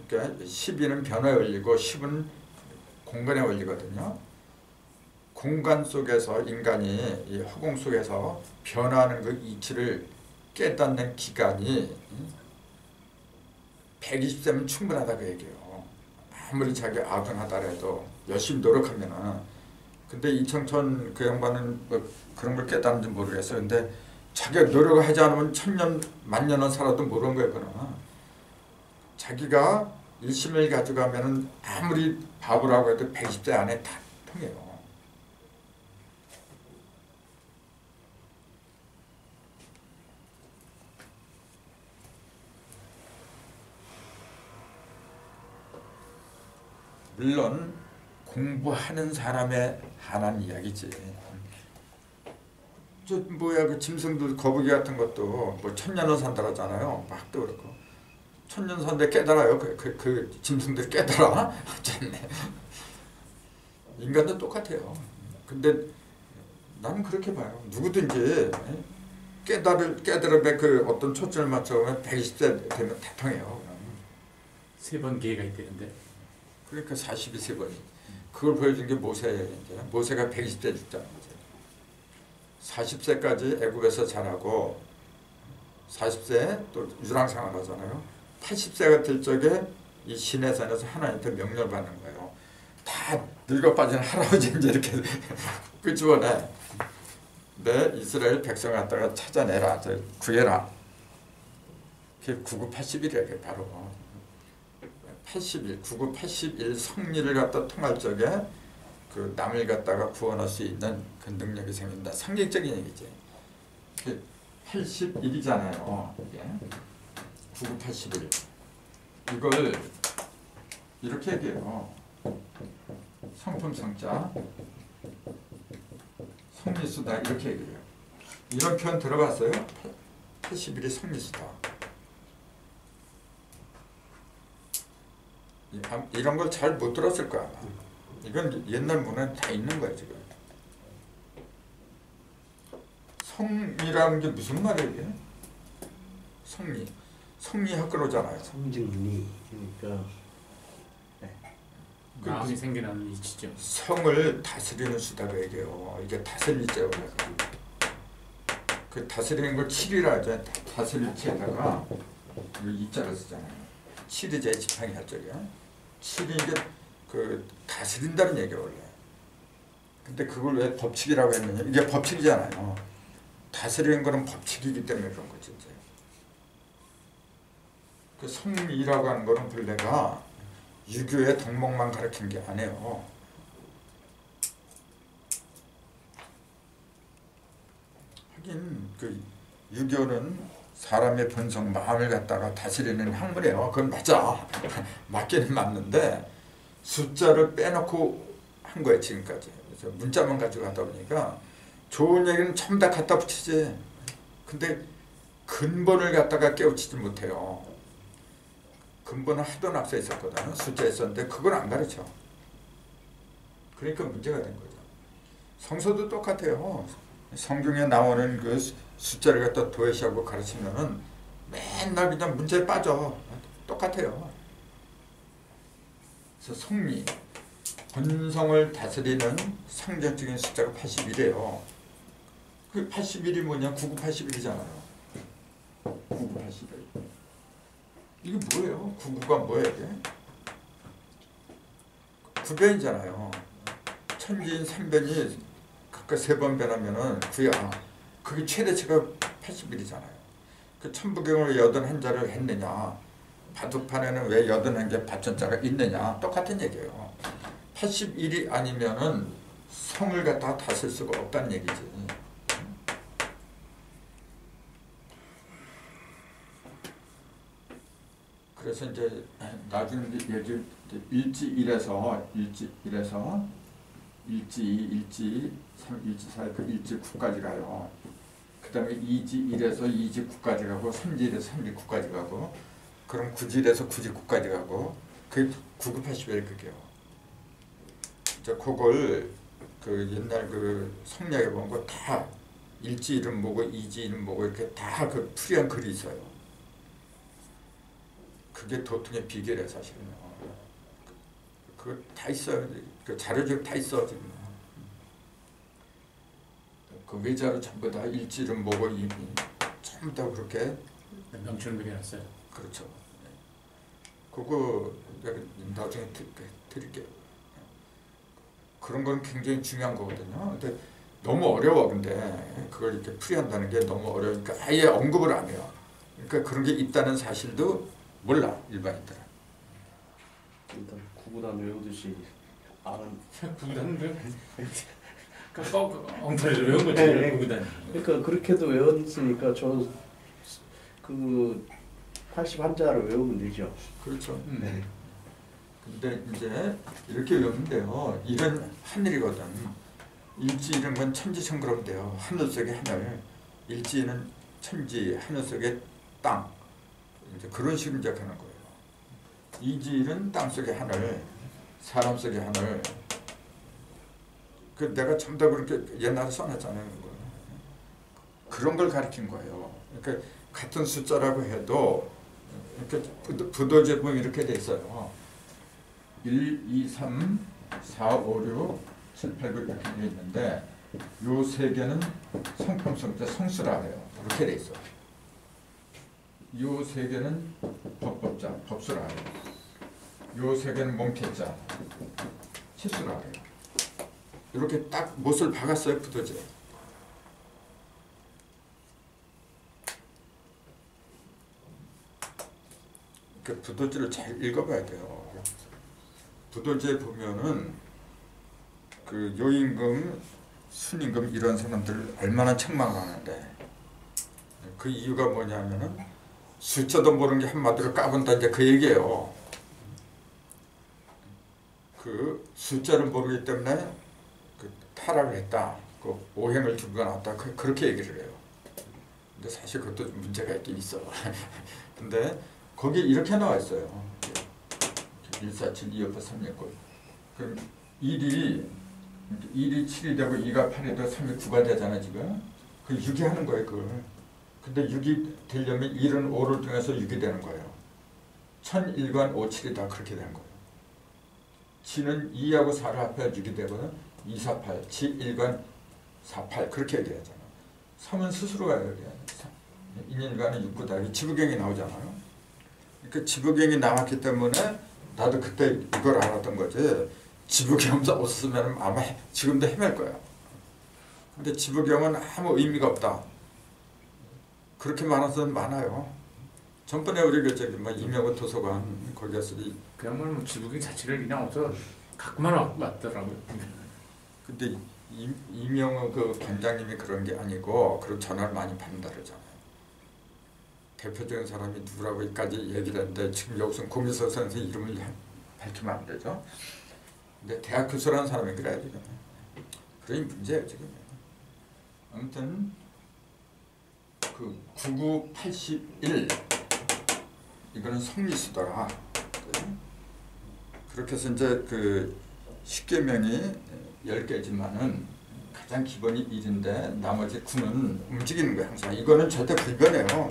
그러니까 12는 변화의 원리고 10은 공간의 원리거든요. 공간 속에서 인간이 이 허공 속에서 변화하는 그 이치를 깨닫는 기간이 120세면 충분하다 그 얘기예요. 아무리 자기 아둔하다 해도 열심히 노력하면은. 근데 이청천 그 양반은 뭐 그런 걸 깨닫는지 모르겠어요. 근데 자기가 노력을 하지 않으면 1000년, 10,000년은 살아도 모르는 거예요. 그러나 자기가 일심을 가져가면은 아무리 바보라고 해도 120세 안에 다 통해요. 물론 공부하는 사람에 한한 이야기지. 저 뭐야 그 짐승들 거북이 같은 것도 뭐 1000년을 산다잖아요. 막도 그렇고 1000년 산데 깨달아요. 그 짐승들이 깨달아? 어쨌네. 인간도 똑같아요. 근데 나는 그렇게 봐요. 누구든지 깨달음에 그 어떤 초점을 맞춰보면 120세 되면 다 통해요. 세 번 기회가 있대는데. 그러니까 42세번이 그걸 보여준 게 모세예요. 이제 모세가 120세 죽잖아요. 40세까지 애굽에서 자라고 40세 또 유랑생활 하잖아요. 80세가 될 적에 이 시내산에서 하나님한테 명령을 받는 거예요. 다 늙어 빠진 할아버지 이제 이렇게 끄집어내. 내 이스라엘 백성 갖다가 찾아내라, 구해라. 그게 9980일이에요. 바로 80일, 9981 성리를 갖다 통할 적에 그 남을 갖다가 구원할 수 있는 그 능력이 생긴다. 상징적인 얘기지. 81이잖아요. 이게 9981. 이걸 이렇게 얘기해요. 성품성자 성리수다 이렇게 얘기해요. 이런 표현 들어봤어요? 81이 성리수다. 이런 걸 잘 못 들었을 거야. 이건 옛날 문화에 다 있는 거야 지금. 성리라는 게 무슨 말이에요 이게? 성리. 성리 학교로잖아요. 성증리. 그러니까 마음이 생겨나는 이치죠. 성을 다스리는 수다고 얘기해요. 이게 다스리죠. 그 다스리는 걸 칠이라 하죠. 다스릴 치에다가 이자를 쓰잖아요. 칠이제 지팡이 할 적이야. 칠이 이게 그 다스린다는 얘기예요 원래. 근데 그걸 왜 법칙이라고 했느냐? 이게 법칙이잖아요. 다스리는 거는 법칙이기 때문에 그런 거지 이제. 그 성이라고 하는 거는 본래가 유교의 덕목만 가르친 게 아니에요. 하긴 그 유교는 사람의 본성, 마음을 갖다가 다스리는 학문이에요. 그건 맞아. 맞기는 맞는데 숫자를 빼놓고 한 거예요 지금까지. 그래서 문자만 가지고 하다 보니까 좋은 얘기는 전부 다 갖다 붙이지. 근데 근본을 갖다가 깨우치지 못해요. 근본은 하도 앞서 있었거든. 숫자 있었는데 그걸 안 가르쳐. 그러니까 문제가 된 거죠. 성서도 똑같아요. 성경에 나오는 그 숫자를 갖다 도외시하고 가르치면은 맨날 그냥 문제에 빠져. 똑같아요. 그래서 성리, 본성을 다스리는 상징적인 숫자가 81이에요. 그 81이 뭐냐? 9981이잖아요. 9981. 이게 뭐예요? 99가 뭐예요 이게? 9변이잖아요. 천지인 3변이 각각 3번 변하면은 9야. 그게 최대치가 81이잖아요. 그 천부경을 81자를 했느냐? 바둑판에는 왜 81개 받전자가 있느냐? 똑같은 얘기예요. 81이 아니면은 성을 갖다가 다쓸 수가 없다는 얘기지. 그래서 이제 나중에 얘기 일지 1에서 일지 3, 일지 4, 그 일지 9까지 가요. 그 다음에 2지 1에서 2지 9까지 가고 3지 1에서 3지 9까지 가고 그럼 9지 1에서 9지 9까지 가고 그게 9981 그게요. 이제 그걸 그 옛날 그 성리학에 본 거 다 일지 이름 뭐고 2지 이름 뭐고 이렇게 다 그 풀이한 글이 있어요. 그게 도통의 비결이야 사실은. 그거 다 있어요. 그 자료집 다 있어 지금. 그 외자로 전부 다 일지름 뭐고 이미 전부 다 그렇게 명칭을 매겨놨어요. 그렇죠. 그거 내가 나중에 드릴게요. 그런 건 굉장히 중요한 거거든요. 근데 너무 어려워. 근데 그걸 이렇게 풀이한다는 게 너무 어려우니까 아예 언급을 안 해요. 그러니까 그런 게 있다는 사실도 몰라 일반인들은. 일단 구구단 외우듯이 아는. 구구단 엉터리로 외운 거지. 네. 구구단. 그러니까 그렇게도 외웠으니까 저 그 81자를 외우면 되죠. 그렇죠. 네. 근데 이제 이렇게 외우면 돼요. 일은 하늘이거든. 일지 이런 건 천지천그럼 돼요. 하늘 속의 하늘. 일지는 천지, 하늘 속의 땅. 이제 그런 식으로 이제 하는 거예요. 이지는 땅 속의 하늘, 사람 속의 하늘. 그 내가 전부 다 그렇게 옛날에 써놨잖아요. 그거. 그런 걸 가르친 거예요. 그러니까 같은 숫자라고 해도 이렇게 부도제 보면 이렇게 돼 있어요. 1, 2, 3, 4, 5, 6, 7, 8, 9 이렇게 돼 있는데 요 세 개는 성품성 때 성수라 해요. 이렇게 돼 있어. 요 세 개는 법법자, 법수라 해요. 요 세 개는 몽태자, 치수라 해요. 이렇게 딱 못을 박았어요, 부도제. 그 부도지를 잘 읽어봐야 돼요. 부도지에 보면은 그 요임금, 순임금 이런 사람들 얼마나 책망하는데 그 이유가 뭐냐면은 숫자도 모르는 게 한마디로 까본다 이제 그 얘기예요. 그 숫자를 모르기 때문에 그 타락을 했다, 그 오행을 두고 나왔다 그렇게 얘기를 해요. 근데 사실 그것도 문제가 있긴 있어. 근데 거기 이렇게 나와 있어요. 147, 258, 369. 그럼 1이 7이 되고 2가 8이 되고 3이 9가 되잖아 지금. 그 6이 하는 거예요 그걸. 근데 6이 되려면 1은 5를 통해서 6이 되는 거예요. 1001관 5, 7이 다 그렇게 되는 거예요. 지는 2하고 4를 합해야 6이 되거든. 2, 4, 8, 지 1관 4, 8 그렇게 얘기하잖아. 3은 스스로 가요. 2년간은 6, 9 다 지부경이 나오잖아요. 그 지부경이 나왔기 때문에 나도 그때 이걸 알았던 거지. 지부경 없으면 아마 지금도 헤맬 거야. 근데 지부경은 아무 의미가 없다. 그렇게 말하는 사람 많아요. 전번에 우리 그 저기 뭐 이명호 도서관 거기 가서 그야말로 뭐 지부경 자체를 그냥 없어 갖고만 왔더라고요. 근데 이명호 그 관장님이 그런 게 아니고 그런 전화를 많이 받는다 그러잖아요. 대표적인 사람이 누구라고까지 얘기를 했는데 지금 여기서 공유서 선생 이름을 밝히면 안 되죠. 근데 대학 교수라는 사람이 그래요 지금. 그러니 문제예요 지금. 아무튼 그 9981 이거는 성리수더라. 그렇게 해서 이제 그 십계명이 10개지만은 가장 기본이 1인데 나머지 9는 움직이는 거예요 항상. 이거는 절대 불변해요.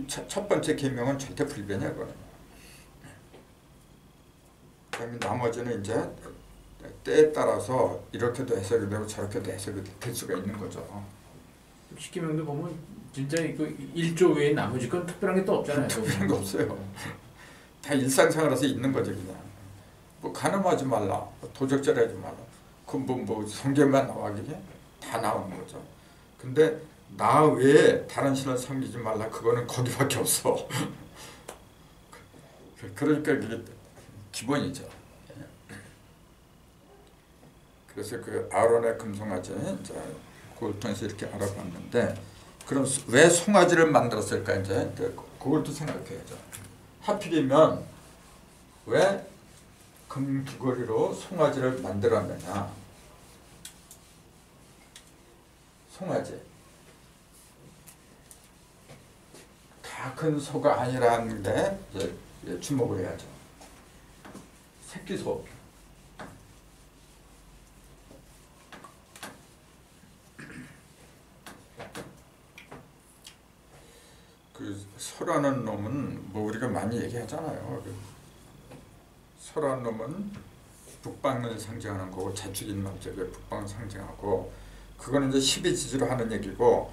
첫 번째 계명은 절대 불변이야 그거는. 그다음에 나머지는 이제 때에 따라서 이렇게도 해석이 되고 저렇게도 해석이 될 수가 있는 거죠. 십계명도 보면 진짜 그 1조 외에 나머지 건 특별한 게 또 없잖아요. 특별한 거 없어요. 다 일상생활에서 있는 거죠 그냥. 뭐 간음하지 말라, 도적질하지 말라. 뭐 성경만 나와기에 다 나오는 거죠. 근데 나 외에 다른 신을 섬기지 말라. 그거는 거기밖에 없어. 그러니까 그게 기본이죠. 그래서 그 아론의 금송아지 그걸 통해서 이렇게 알아봤는데 그럼 왜 송아지를 만들었을까 이제 그걸 또 생각해야죠. 하필이면 왜 금귀걸이로 송아지를 만들었느냐. 송아지 다 큰 소가 아니라는 데 이제 주목을 해야죠. 새끼소. 그 소라는 놈은 뭐 우리가 많이 얘기하잖아요. 소라는 놈은 북방을 상징하는 거고 자축인 남쪽에 북방을 상징하고 그거는 이제 12지지로 하는 얘기고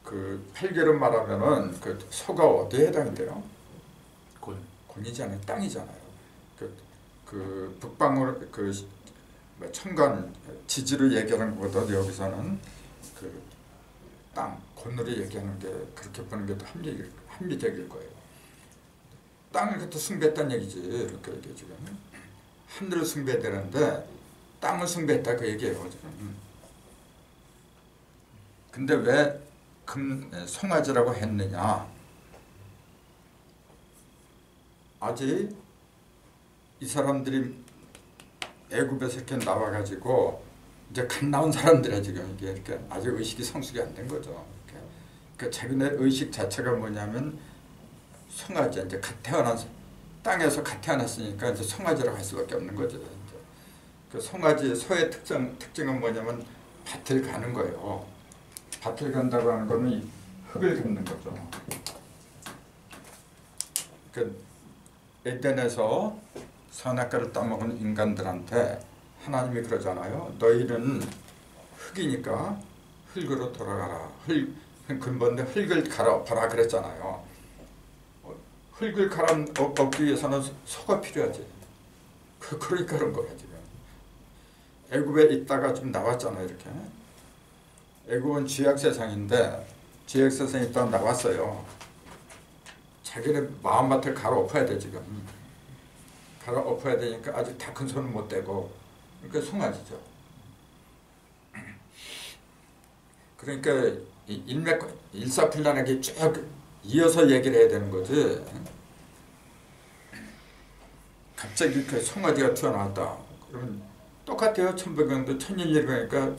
그 펠계로 말하면은 그 소가 어디에 해당돼요? 곤이잖아요. 땅이잖아요. 그 북방으로 그 천간 지지로 얘기하는 것보다 여기서는 그 땅 곤으로 얘기하는 게 그렇게 보는 게 더 합리적일 거예요. 땅을 그때 숭배했다는 얘기지. 이렇게 얘기해 지금 하늘을 숭배되는데 땅을 숭배했다 그 얘기예요 지금. 근데 왜 송아지라고 했느냐? 아직 이 사람들이 애굽에서 이렇게 나와가지고 이제 갓 나온 사람들이야 지금 이게 이렇게 아직 의식이 성숙이 안 된 거죠. 그러니까 자기네 의식 자체가 뭐냐면 송아지 이제 갓 태어난 땅에서 갓 태어났으니까 이제 송아지라고 할 수밖에 없는 거죠. 이제. 그 송아지 소의 특징은 뭐냐면 밭을 가는 거예요. 밭을 간다고 하는 거는 이 흙을 걷는 거죠. 그 에덴에서 선악과를 따먹은 인간들한테 하나님이 그러잖아요. 너희는 흙이니까 흙으로 돌아가라. 근본데 흙을 갈아엎어라 그랬잖아요. 흙을 갈아엎기 위해서는 소가 필요하지. 그러니까 그런 거야 지금. 애굽에 있다가 좀 나왔잖아요 이렇게. 애굽은 죄악 세상인데 죄악 세상에 있다가 나왔어요. 자기네 마음밭을 갈아엎어야 돼 지금. 갈아엎어야 되니까 아직 다 큰 손은 못 대고 그러니까 송아지죠. 그러니까 일사불란하게 쭉 이어서 얘기를 해야 되는 거지. 갑자기 그 송아지가 튀어나왔다. 그러면 똑같아요. 천부경도 천일일경이니까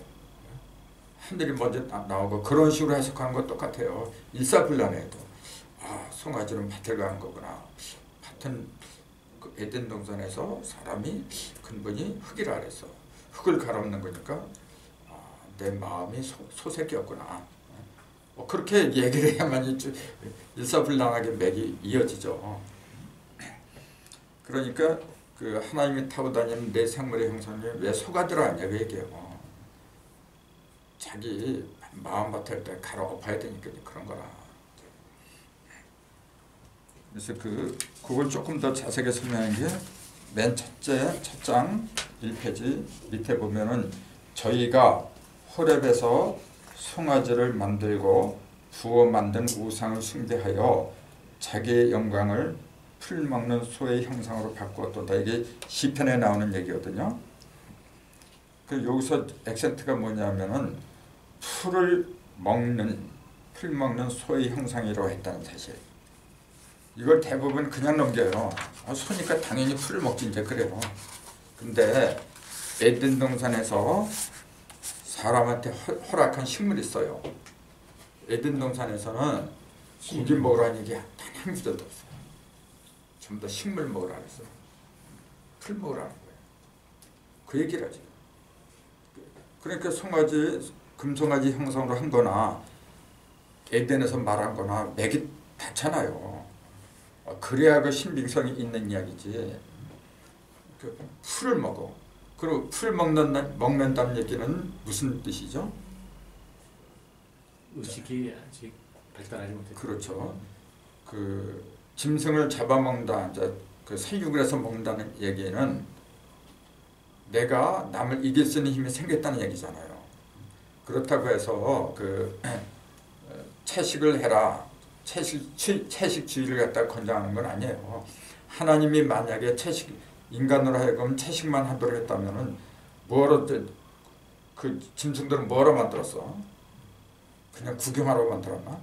하늘이 먼저 나오고 그런 식으로 해석하는 거 똑같아요. 일사불란해도 아 송아지는 밭을 가는 거구나. 밭은 그 에덴 동산에서 사람이 근본이 흙이라 그랬어. 흙을 갈아엎는 거니까 내 마음이 소새끼였구나. 그렇게 얘기를 해야만 일사불란하게 맥이 이어지죠. 그러니까 그 하나님이 타고 다니는 내 생물의 형상이 왜 소가 들어왔냐고 얘기해요. 자기 마음밭을 때 갈아엎어야 되니까 그런 거라. 그래서 그걸 조금 더 자세하게 설명한 게 맨 첫째 첫 장 1페이지 밑에 보면은 저희가 호렙에서 송아지를 만들고 부어 만든 우상을 숭배하여 자기의 영광을 풀 먹는 소의 형상으로 바꾸었다. 이게 시편에 나오는 얘기거든요. 여기서 액센트가 뭐냐면은 풀을 먹는 풀 먹는 소의 형상이라고 했다는 사실. 이걸 대부분 그냥 넘겨요. 소니까 당연히 풀을 먹지 이제 그래요. 근데 에덴 동산에서 사람한테 허락한 식물이 있어요. 에덴 동산에서는 고기 먹으라는 얘기 단 한 구절도 없어요. 전부 다 식물 먹으라 그랬어요. 풀 먹으라는 거예요. 그 얘기를 하죠. 그러니까 송아지, 금송아지 형상으로 한 거나 에덴에서 말한 거나 맥이 닿잖아요. 그래야 그 신빙성이 있는 이야기지. 그 풀을 먹어. 그리고 풀 먹는다는 얘기는 무슨 뜻이죠? 의식이 아직 발달하지 못했죠. 그렇죠. 그 짐승을 잡아먹는다, 이제 그 살육을 해서 먹는다는 얘기는 내가 남을 이길 수 있는 힘이 생겼다는 얘기잖아요. 그렇다고 해서 그 채식을 해라, 채식주의를 갖다 권장하는 건 아니에요. 하나님이 만약에 인간으로 하여금 채식만 하도록 했다면은 뭐로 그 짐승들은 뭐로 만들었어? 그냥 구경하라고 만들었나?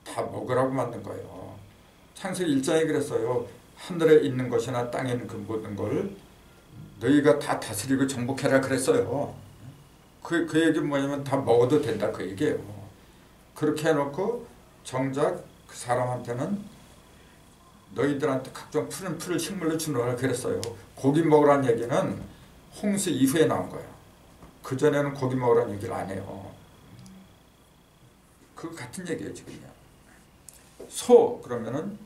다 먹으라고 만든 거예요. 창세기 1장에 그랬어요. 하늘에 있는 것이나 땅에 있는 그 모든 걸 너희가 다 다스리고 정복해라 그랬어요. 그 얘기는 뭐냐면 다 먹어도 된다 그 얘기예요. 그렇게 해놓고 정작 그 사람한테는 너희들한테 각종 푸른 풀을 식물로 주노라 그랬어요. 고기 먹으라는 얘기는 홍수 이후에 나온 거예요. 그전에는 고기 먹으라는 얘기를 안 해요. 그 같은 얘기예요 지금요. 소 그러면은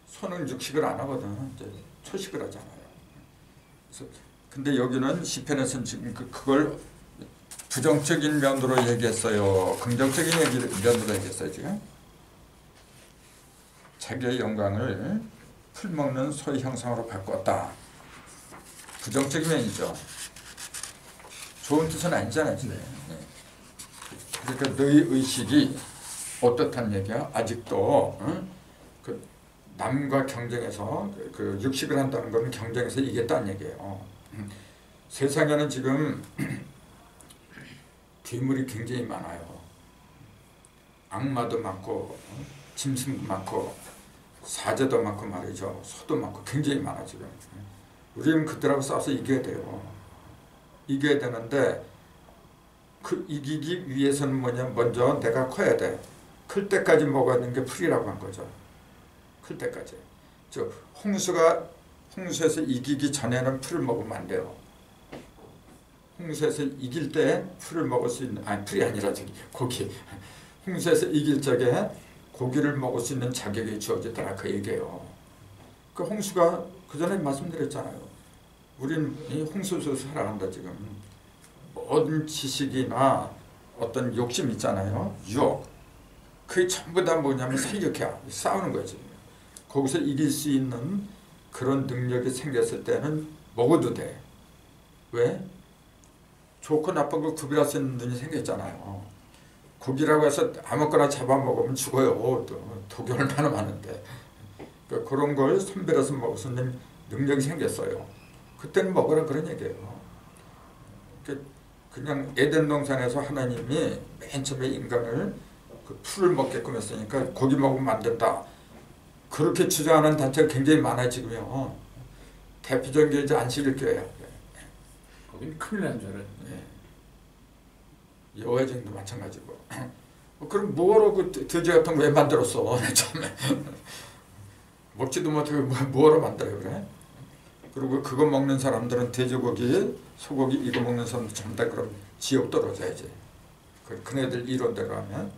소는 육식을 안 하거든. 이제 초식을 하잖아요. 그래서 근데 여기는 시편에서는 지금 그걸 부정적인 면으로 얘기했어요. 긍정적인 면으로 얘기했어요 지금. 자기의 영광을 풀먹는 소의 형상으로 바꿨다. 부정적인 면이죠. 좋은 뜻은 아니잖아요. 네. 그러니까 너희 의식이 어떻다는 얘기야? 아직도 그 남과 경쟁해서 그 육식을 한다는 것은 경쟁에서 이겼다는 얘기예요. 세상에는 지금 괴물이 굉장히 많아요. 악마도 많고 짐승도 많고 사자도 많고 말이죠. 소도 많고 굉장히 많아 지금. 우리는 그들하고 싸워서 이겨야 돼요. 이겨야 되는데 그 이기기 위해서는 뭐냐, 먼저 내가 커야 돼. 클 때까지 먹어야 되는 게 풀이라고 한 거죠. 클 때까지. 홍수에서 이기기 전에는 풀을 먹으면 안 돼요. 홍수에서 이길 때 풀을 먹을 수 있는, 아니 풀이 아니라 저기 고기, 홍수에서 이길 적에 고기를 먹을 수 있는 자격이 주어지더라 그 얘기예요. 그 홍수가 그 전에 말씀드렸잖아요. 우린 이 홍수 속에서 살아간다 지금. 모든 지식이나 어떤 욕심 있잖아요. 유혹. 그게 전부 다 뭐냐면 살격해 싸우는 거지. 거기서 이길 수 있는 그런 능력이 생겼을 때는 먹어도 돼. 왜? 좋고 나쁜 걸 구별할 수 있는 눈이 생겼잖아요. 고기라고 해서 아무거나 잡아먹으면 죽어요. 독이 얼마나 많은데. 그러니까 그런 걸 선별해서 먹을 수 있는 능력이 생겼어요. 그때는 먹으라 그런 얘기예요. 그냥 에덴 동산에서 하나님이 맨 처음에 인간을 그 풀을 먹게끔 했으니까 고기 먹으면 안 된다. 그렇게 주장하는 단체가 굉장히 많아요 지금요. 대표적인 게 이제 안식일교회야. 거긴 큰일 난 줄 알아요. 여회정도 마찬가지고. 그럼 뭐하러 그 돼지 같은 거 왜 만들었어? 처음에 먹지도 못하고 뭐하러 만들어 그래? 그리고 그거 먹는 사람들은 돼지고기, 소고기 이거 먹는 사람들 전부 다 그럼 지옥 떨어져야지. 그네들 이론대로 하면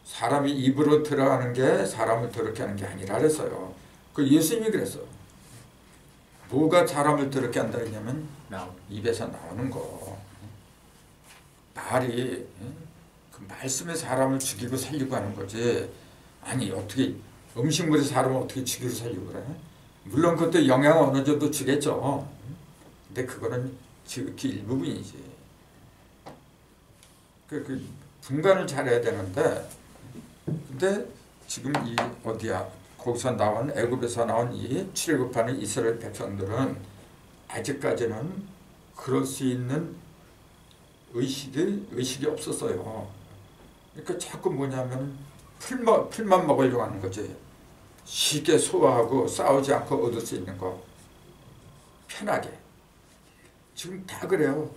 사람이 입으로 들어가는 게 사람을 더럽게 하는 게 아니라 그랬어요. 그 예수님이 그랬어. 뭐가 사람을 더럽게 한다 했냐면 입에서 나오는 거. 말이 그 말씀에 사람을 죽이고 살리고 하는 거지. 아니 어떻게 음식물이 사람을 어떻게 죽이고 살리고 그래? 물론 그것도 영향을 어느 정도 주겠죠. 근데 그거는 지극히 일부분이지. 그 분간을 잘해야 되는데 근데 지금 이 어디야 거기서 나온 애굽에서 나온 이 출애굽하는 이스라엘 백성들은 아직까지는 그럴 수 있는 의식이 없었어요. 그러니까 자꾸 뭐냐면 풀만 먹으려고 하는 거지. 쉽게 소화하고 싸우지 않고 얻을 수 있는 거 편하게. 지금 다 그래요.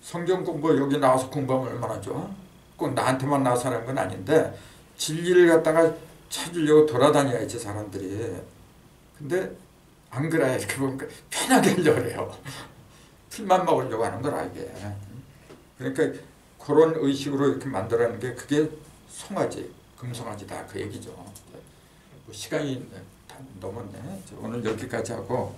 성경 공부 여기 나와서 공부하면 얼마나 좋아? 꼭 나한테만 나와서 하는 건 아닌데 진리를 갖다가 찾으려고 돌아다녀야지 사람들이. 근데 안 그래. 이렇게 보니까 편하게 하려고 해요. 풀만 먹으려고 하는 거라 이게. 그러니까 그런 의식으로 이렇게 만들어내는 게 그게 송아지, 금송아지다 그 얘기죠. 시간이 다 넘었네. 오늘 여기까지 하고